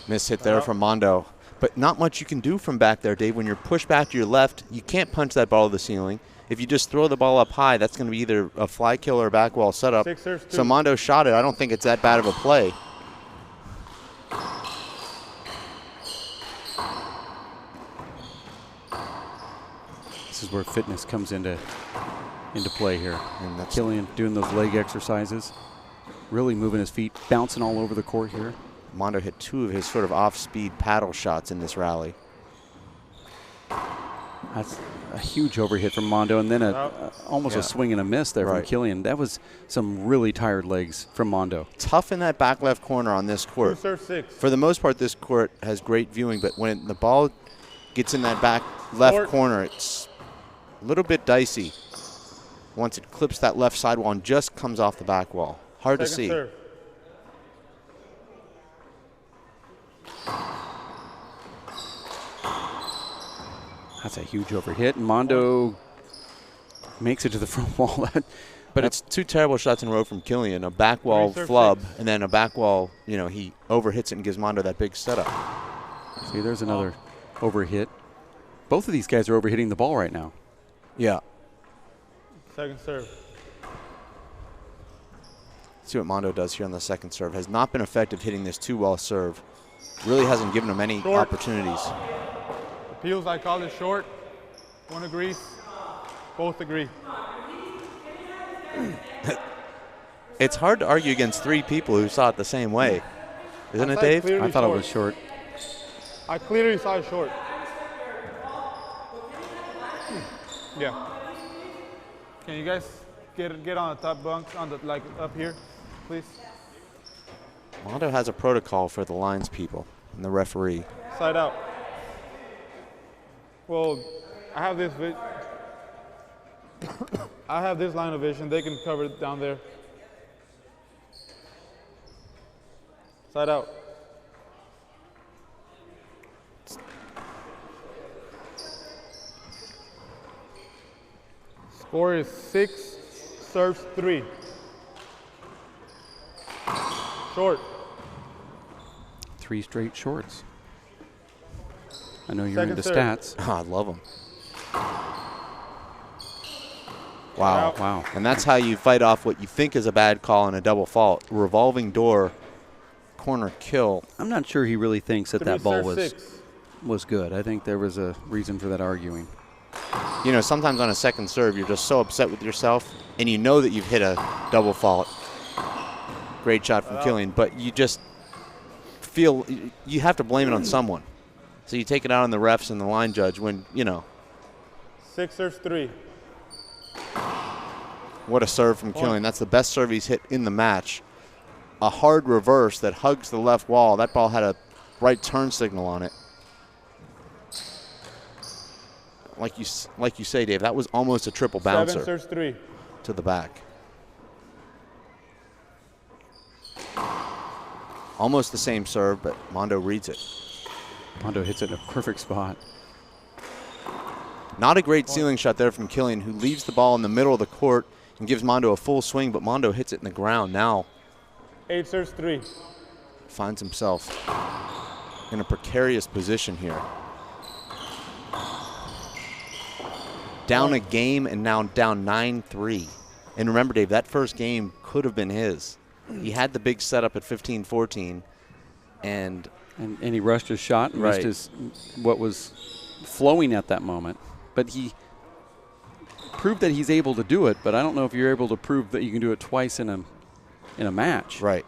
Miss hit there from Mando. But not much you can do from back there, Dave. When you're pushed back to your left, you can't punch that ball to the ceiling. If you just throw the ball up high, that's going to be either a fly kill or a back wall setup. 6, serves 2. So Mando shot it. I don't think it's that bad of a play. this is where fitness comes into play here. And that's Killian doing those leg exercises, really moving his feet, bouncing all over the court here. Mando hit 2 of his sort of off-speed paddle shots in this rally. That's a huge overhit from Mando, and then almost a swing and a miss there from Killian. That was some really tired legs from Mando. Tough in that back left corner on this court. 2, serve 6. For the most part, this court has great viewing, but when the ball gets in that back left corner, it's a little bit dicey once it clips that left sidewall and just comes off the back wall. Hard to see. Serve. That's a huge overhit. And Mando makes it to the front wall. But it's 2 terrible shots in a row from Killian. A back wall flub, and then a back wall, you know, he overhits it and gives Mando that big setup. See, there's another overhit. Both of these guys are overhitting the ball right now. Yeah. Second serve. See what Mando does here on the second serve. Has not been effective hitting this 2-well serve. Really hasn't given him any opportunities. Appeals, I call it short. One agrees. Both agree. It's hard to argue against 3 people who saw it the same way. Isn't it, Dave? I thought it was short. I clearly saw it short. Yeah. Can you guys get on the top bunk, on the up here, please? Mando has a protocol for the lines people and the referee. Side out. Well, I have this I have this line of vision. They can cover it down there. Side out. Score is 6, serves 3. Short. 3 straight shorts. I know you're into stats. Oh, I love them. Wow. Wow. And that's how you fight off what you think is a bad call and a double fault. Revolving door, corner kill. I'm not sure he really thinks that that ball was good. I think there was a reason for that arguing. You know, sometimes on a second serve, you're just so upset with yourself, and you know that you've hit a double fault. Great shot from Killian, but you just feel you have to blame it on someone. So you take it out on the refs and the line judge when, you know. 6, serves 3. What a serve from Killian. That's the best serve he's hit in the match. A hard reverse that hugs the left wall. That ball had a bright turn signal on it. Like you say, Dave, that was almost a triple bouncer. 7 serves 3. To the back. Almost the same serve, but Mando reads it. Mando hits it in a perfect spot. Not a great ceiling shot there from Killian, who leaves the ball in the middle of the court and gives Mando a full swing, but Mando hits it in the ground. Now 8 serves 3. Finds himself in a precarious position here. Down a game and now down 9-3. And remember, Dave, that first game could have been his. He had the big setup at 15-14, and he rushed his shot and missed what was flowing at that moment. But he proved that he's able to do it, but I don't know if you're able to prove that you can do it twice in a match. Right.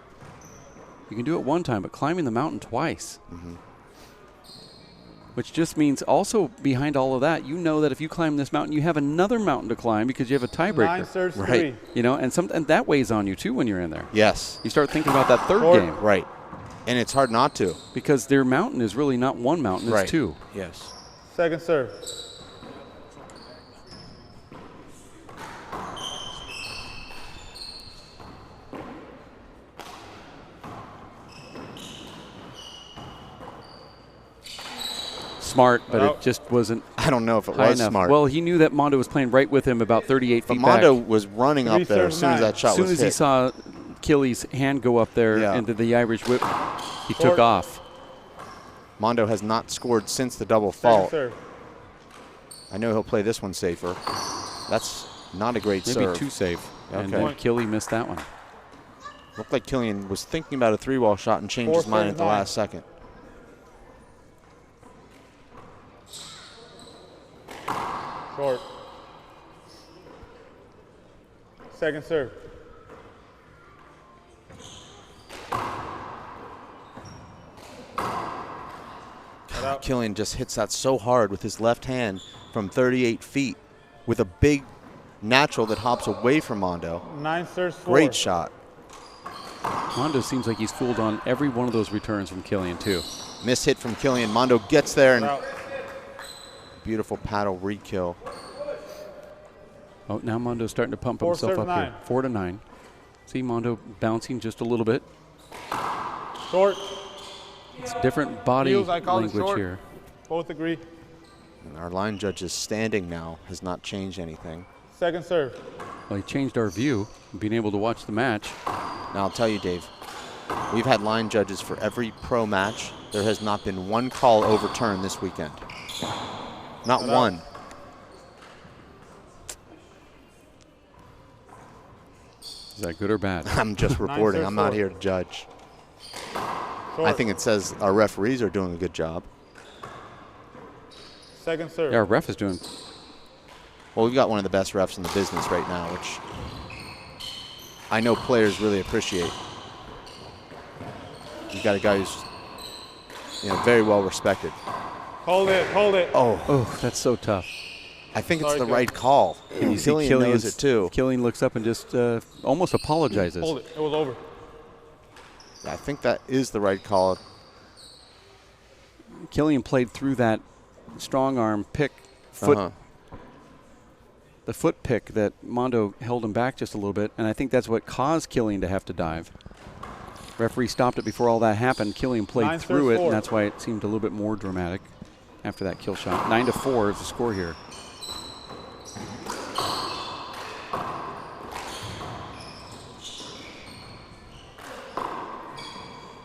You can do it one time, but climbing the mountain twice. Which just means also behind all of that, you know that if you climb this mountain, you have another mountain to climb because you have a tiebreaker. 9 serves 3. You know, and that weighs on you too when you're in there. Yes. You start thinking about that third game. Right. And it's hard not to. Because their mountain is really not one mountain, it's two. Yes. Second serve. Smart, but it just wasn't. I don't know if it was enough. Smart. Well, he knew that Mando was playing right with him about 38 but feet Mando back. was running up there as soon as that shot was hit. As soon as he saw Killy's hand go up there into the Irish whip, he took off. Mando has not scored since the double fault. I know he'll play this one safer. That's not a great serve. Maybe too safe. Okay. And then Killy missed that one. Looked like Killian was thinking about a 3-ball shot and changed his mind at the last second. Short. Second serve. Killian just hits that so hard with his left hand from 38 feet with a big natural that hops away from Mando. 9 serves 4. Great shot. Mando seems like he's fooled on every one of those returns from Killian too. Miss hit from Killian. Mando gets there and beautiful paddle re-kill. Oh, now Mondo's starting to pump himself up here. 4-9. See Mando bouncing just a little bit. Short. It's different body language here. Both agree. And our line judge's standing now has not changed anything. Second serve. Well, he changed our view, being able to watch the match. Now, I'll tell you, Dave, we've had line judges for every pro match. There has not been one call overturned this weekend. Not one. Is that good or bad? I'm just reporting. I'm not here to judge. I think it says our referees are doing a good job. Second serve. Yeah, our ref is doing. Well, we've got one of the best refs in the business right now, which I know players really appreciate. You've got a guy who's very well respected. Hold it, hold it. Oh, that's so tough. I think it's the right call. And you see Killian knows it too. Killian looks up and just almost apologizes. Hold it. It was over. I think that is the right call. Killian played through that strong arm pick foot. The foot pick that Mando held him back just a little bit, and I think that's what caused Killian to have to dive. Referee stopped it before all that happened. Killian played through it, and that's why it seemed a little bit more dramatic after that kill shot. 9-4 is the score here.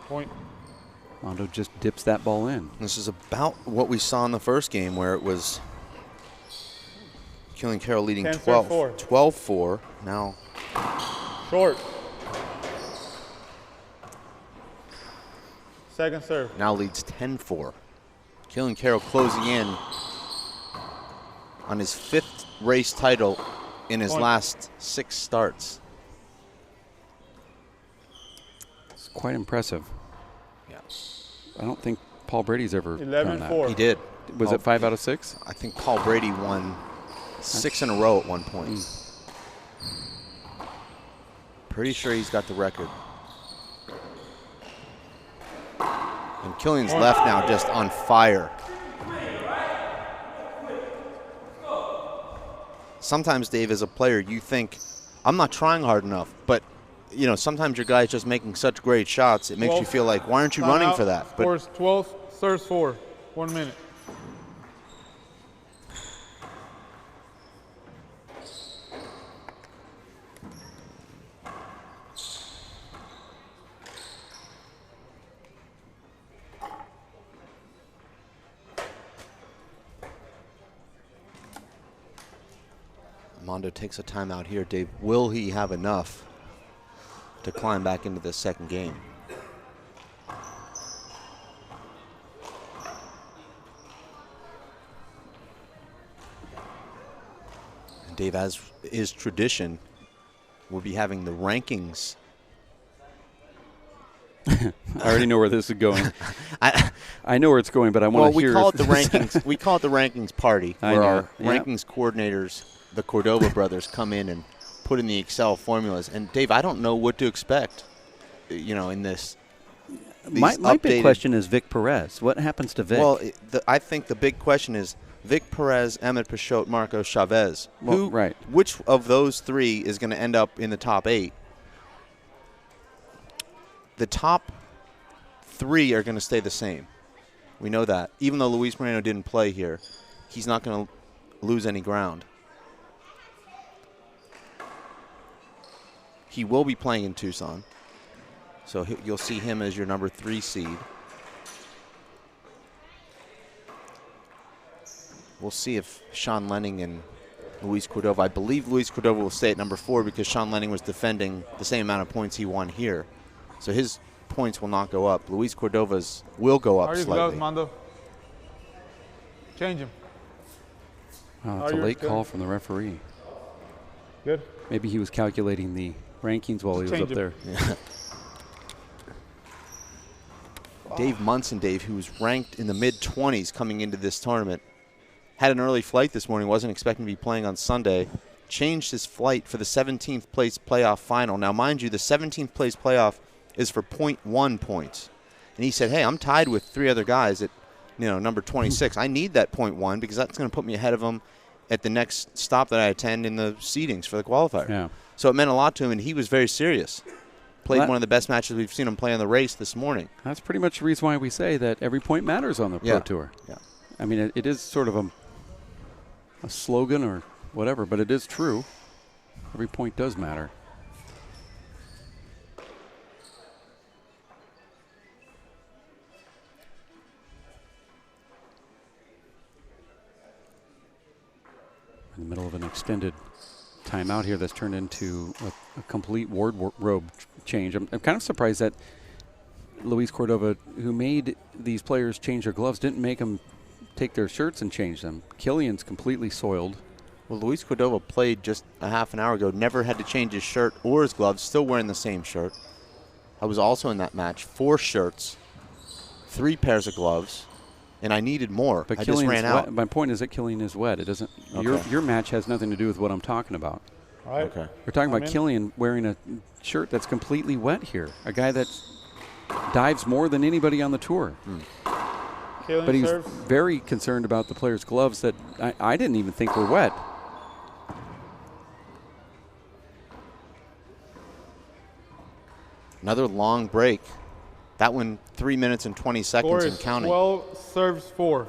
Point. Mando just dips that ball in. This is about what we saw in the first game, where it was Killian Carroll leading 12-4. Now short. Second serve. Now leads 10-4. Killian Carroll closing in on his 5th race title in his last 6 starts. It's quite impressive. Yeah. I don't think Paul Brady's ever done that. 11-4. He did. Was it 5 out of 6? I think Paul Brady won 6 in a row at one point. Pretty sure he's got the record. And And Killian's left now just on fire. Sometimes, Dave, as a player, you think, I'm not trying hard enough. But, you know, sometimes your guy's just making such great shots, it makes you feel like, why aren't you running for that? Scores 12, serves 4, 1 minute. Mando takes a timeout here, Dave. Will he have enough to climb back into the second game? And Dave, as is tradition, we'll be having the rankings. I already know where this is going. I know where it's going, but I want to hear. Well, we call it the rankings. We call it the rankings party, where our rankings coordinators, the Cordova brothers, come in and put in the Excel formulas. And Dave, I don't know what to expect, you know, in this. My big question is Vic Perez. What happens to Vic? Well, I think the big question is Vic Perez, Emmett Peixoto, Marco Chavez. Well, right. Which of those three is going to end up in the top 8? The top 3 are going to stay the same. We know that. Even though Luis Moreno didn't play here, he's not going to lose any ground. He will be playing in Tucson, so you'll see him as your number 3 seed. We'll see if Sean Lenning and Luis Cordova, I believe Luis Cordova will stay at number 4 because Sean Lenning was defending the same amount of points he won here. So his points will not go up. Luis Cordova's will go up slightly. Gloves, Mando? Change him. Oh, it's a late call from the referee. Good. Maybe he was calculating the rankings while he was up there. Yeah. Dave Munson, who was ranked in the mid-20s coming into this tournament, had an early flight this morning, wasn't expecting to be playing on Sunday, changed his flight for the 17th place playoff final. Now, mind you, the 17th place playoff is for 0.1 points. And he said, hey, I'm tied with 3 other guys at, you know, number 26. I need that 0.1 because that's going to put me ahead of them at the next stop that I attend in the seedings for the qualifier. Yeah. So it meant a lot to him, and he was very serious. Played one of the best matches we've seen him play on the race this morning. That's pretty much the reason why we say that every point matters on the Pro Tour. Yeah. I mean, it is sort of a slogan or whatever, but it is true. Every point does matter. In the middle of an extended timeout here that's turned into a complete wardrobe change. I'm kind of surprised that Luis Cordova, who made these players change their gloves, didn't make them take their shirts and change them. Killian's completely soiled. Well, Luis Cordova played just a half an hour ago, never had to change his shirt or his gloves, still wearing the same shirt. I was also in that match, 4 shirts, 3 pairs of gloves, and I needed more. But I just ran out. My point is that Killian is wet. It doesn't. Okay. Your match has nothing to do with what I'm talking about. All right. Okay. We're talking about Killian wearing a shirt that's completely wet here. A guy that dives more than anybody on the tour. But he's very concerned about the players' gloves that I didn't even think were wet. Another long break. That one 3 minutes and 20 seconds and counting. 12 serves 4.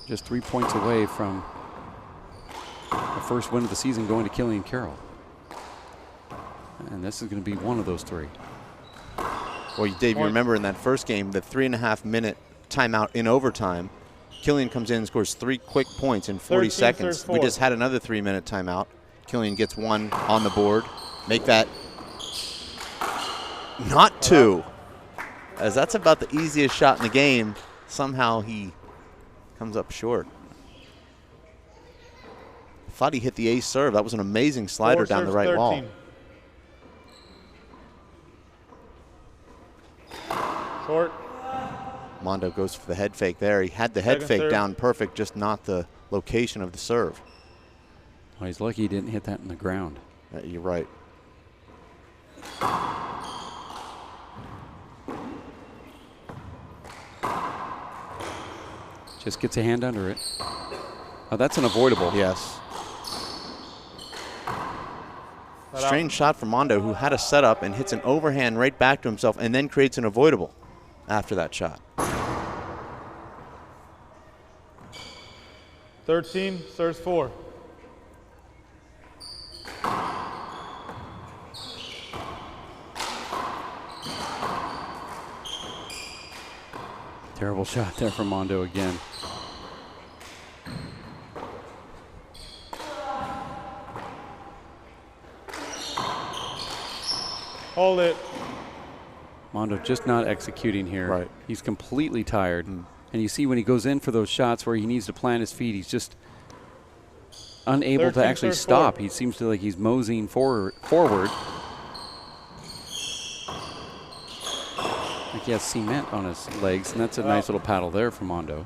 Just 3 points away from the first win of the season going to Killian Carroll. And this is going to be one of those 3. Well, Dave, you remember in that first game, the 3.5-minute timeout in overtime, Killian comes in and scores 3 quick points in 40 seconds. We just had another 3-minute timeout. Killian gets 1 on the board. Make that not 2, as that's about the easiest shot in the game. Somehow he comes up short. Thought he hit the ace serve. That was an amazing slider down the right 13. wall. Short. Mando goes for the head fake there. He had the head fake down perfect, just not the location of the serve. Well, he's lucky he didn't hit that in the ground. You're right. Just gets a hand under it. Oh, that's an avoidable. Yes. Strange shot from Mando, who had a setup and hits an overhand right back to himself and then creates an avoidable after that shot. 13, serves 4. Terrible shot there from Mando again. Hold it. Mando just not executing here. Right. He's completely tired. And you see when he goes in for those shots where he needs to plant his feet, he's just unable to actually stop. He seems to like he's moseying forward. Like he has cement on his legs, and that's a nice little paddle there from Mando.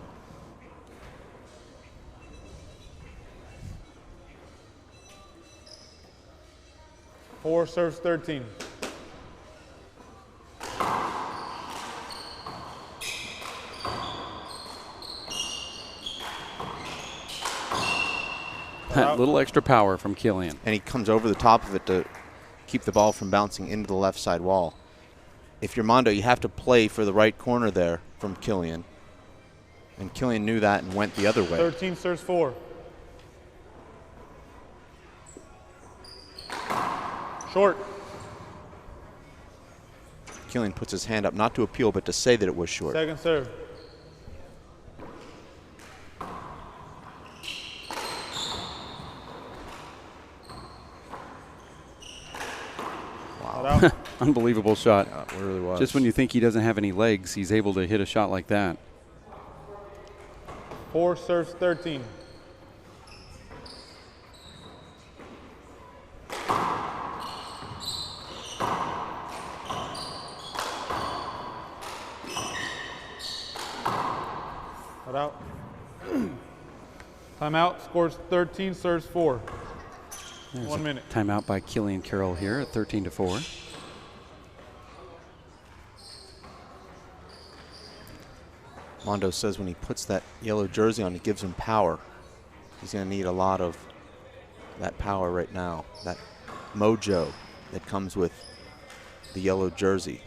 Four, serves 13. That little extra power from Killian. And he comes over the top of it to keep the ball from bouncing into the left side wall. If you're Mando, you have to play for the right corner there from Killian. And Killian knew that and went the other way. 13, serves 4. Short. Killian puts his hand up, not to appeal, but to say that it was short. Second serve. Wow. Unbelievable shot. Yeah, it really was. Just when you think he doesn't have any legs, he's able to hit a shot like that. 4, serves 13. Cut out. Timeout. Scores 13, serves 4. There's 1 minute. Timeout by Killian Carroll here at 13-4. Mando says when he puts that yellow jersey on, it gives him power. He's going to need a lot of that power right now, that mojo that comes with the yellow jersey.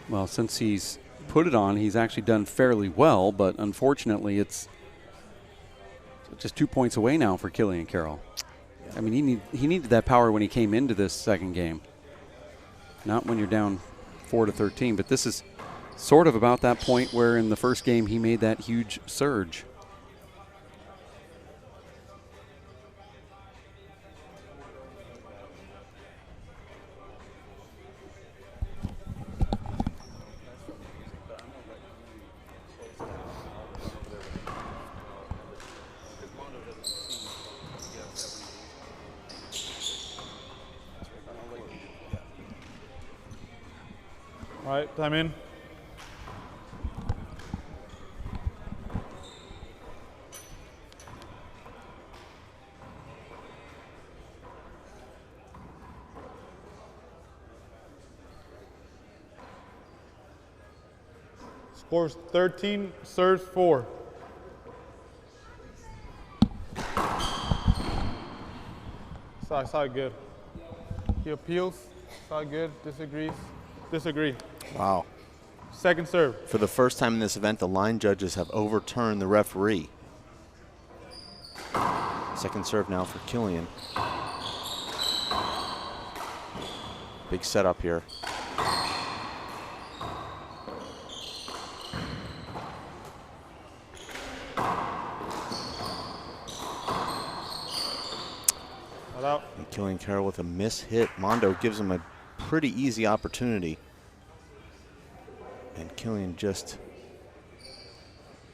Well, since he's put it on, he's actually done fairly well, but unfortunately it's just 2 points away now for Killian Carroll. I mean, he needed that power when he came into this second game. Not when you're down 4-13, but this is sort of about that point where in the first game he made that huge surge. All right, time in. Scores 13, serves 4. Saw it good. He appeals, saw it good, disagrees, disagree. Wow. Second serve. For the first time in this event, the line judges have overturned the referee. Second serve now for Killian. Big setup here. And Killian Carroll with a miss hit. Mando gives him a pretty easy opportunity. And Killian just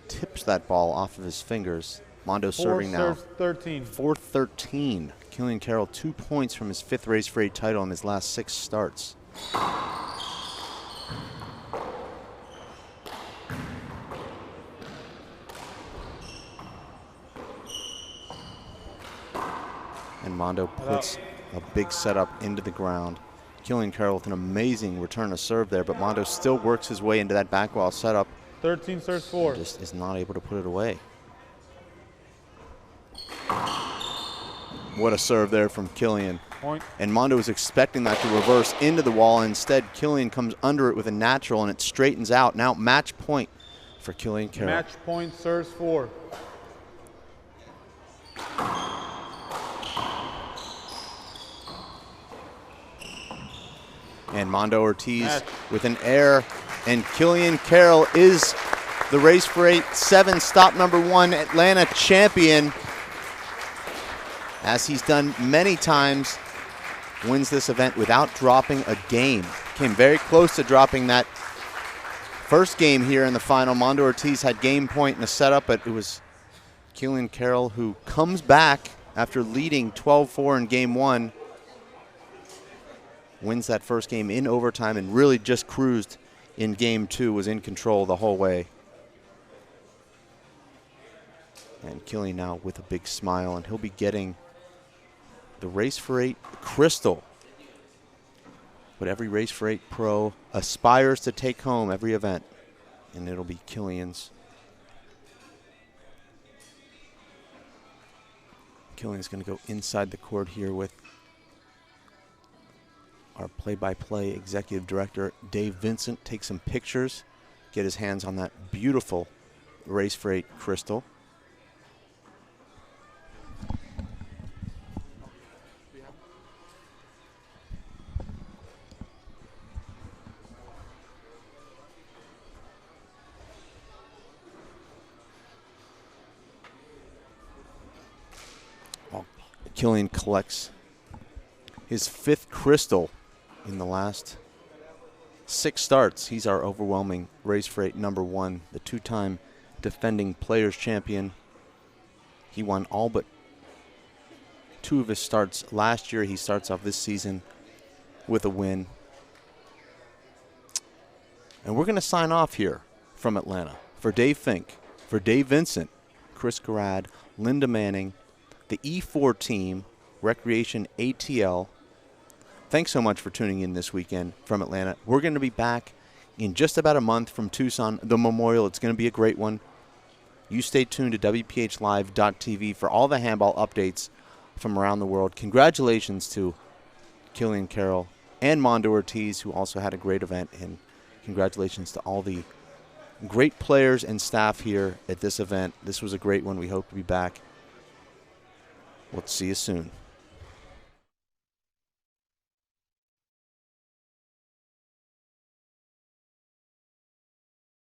tips that ball off of his fingers. Mando serving now. 4-13. 4-13. Killian Carroll 2 points from his 5th Race4Eight title in his last 6 starts. And Mando puts a big setup into the ground. Killian Carroll with an amazing return of serve there, but Mando still works his way into that back wall setup. 13 serves 4. Just is not able to put it away. What a serve there from Killian. Point. And Mando was expecting that to reverse into the wall. Instead, Killian comes under it with a natural, and it straightens out. Now match point for Killian Carroll. Match point, serves 4. And Mando Ortiz with an air, and Killian Carroll is the Race4Eight 7 stop #1 Atlanta champion, as he's done many times. Wins this event without dropping a game. Came very close to dropping that first game here in the final. Mando Ortiz had game point in the setup, but it was Killian Carroll who comes back after leading 12-4 in game 1. Wins that first game in overtime and really just cruised in game 2, was in control the whole way. And Killian now with a big smile, and he'll be getting the Race4Eight Crystal. What every Race4Eight pro aspires to take home every event, and it'll be Killian's. Killian's going to go inside the court here with our play-by-play executive director, Dave Vincent, take some pictures, get his hands on that beautiful Race4Eight crystal. Well, Killian collects his 5th crystal in the last 6 starts. He's our overwhelming Race4Eight #1, the 2-time defending Players Champion. He won all but 2 of his starts last year. He starts off this season with a win. And we're going to sign off here from Atlanta. For Dave Fink, for Dave Vincent, Chris Garrad, Linda Manning, the E4 team, Recreation ATL, thanks so much for tuning in this weekend from Atlanta. We're going to be back in just about a month from Tucson, the Memorial. It's going to be a great one. You stay tuned to WPHLive.tv for all the handball updates from around the world. Congratulations to Killian Carroll and Mando Ortiz, who also had a great event. And congratulations to all the great players and staff here at this event. This was a great one. We hope to be back. We'll see you soon.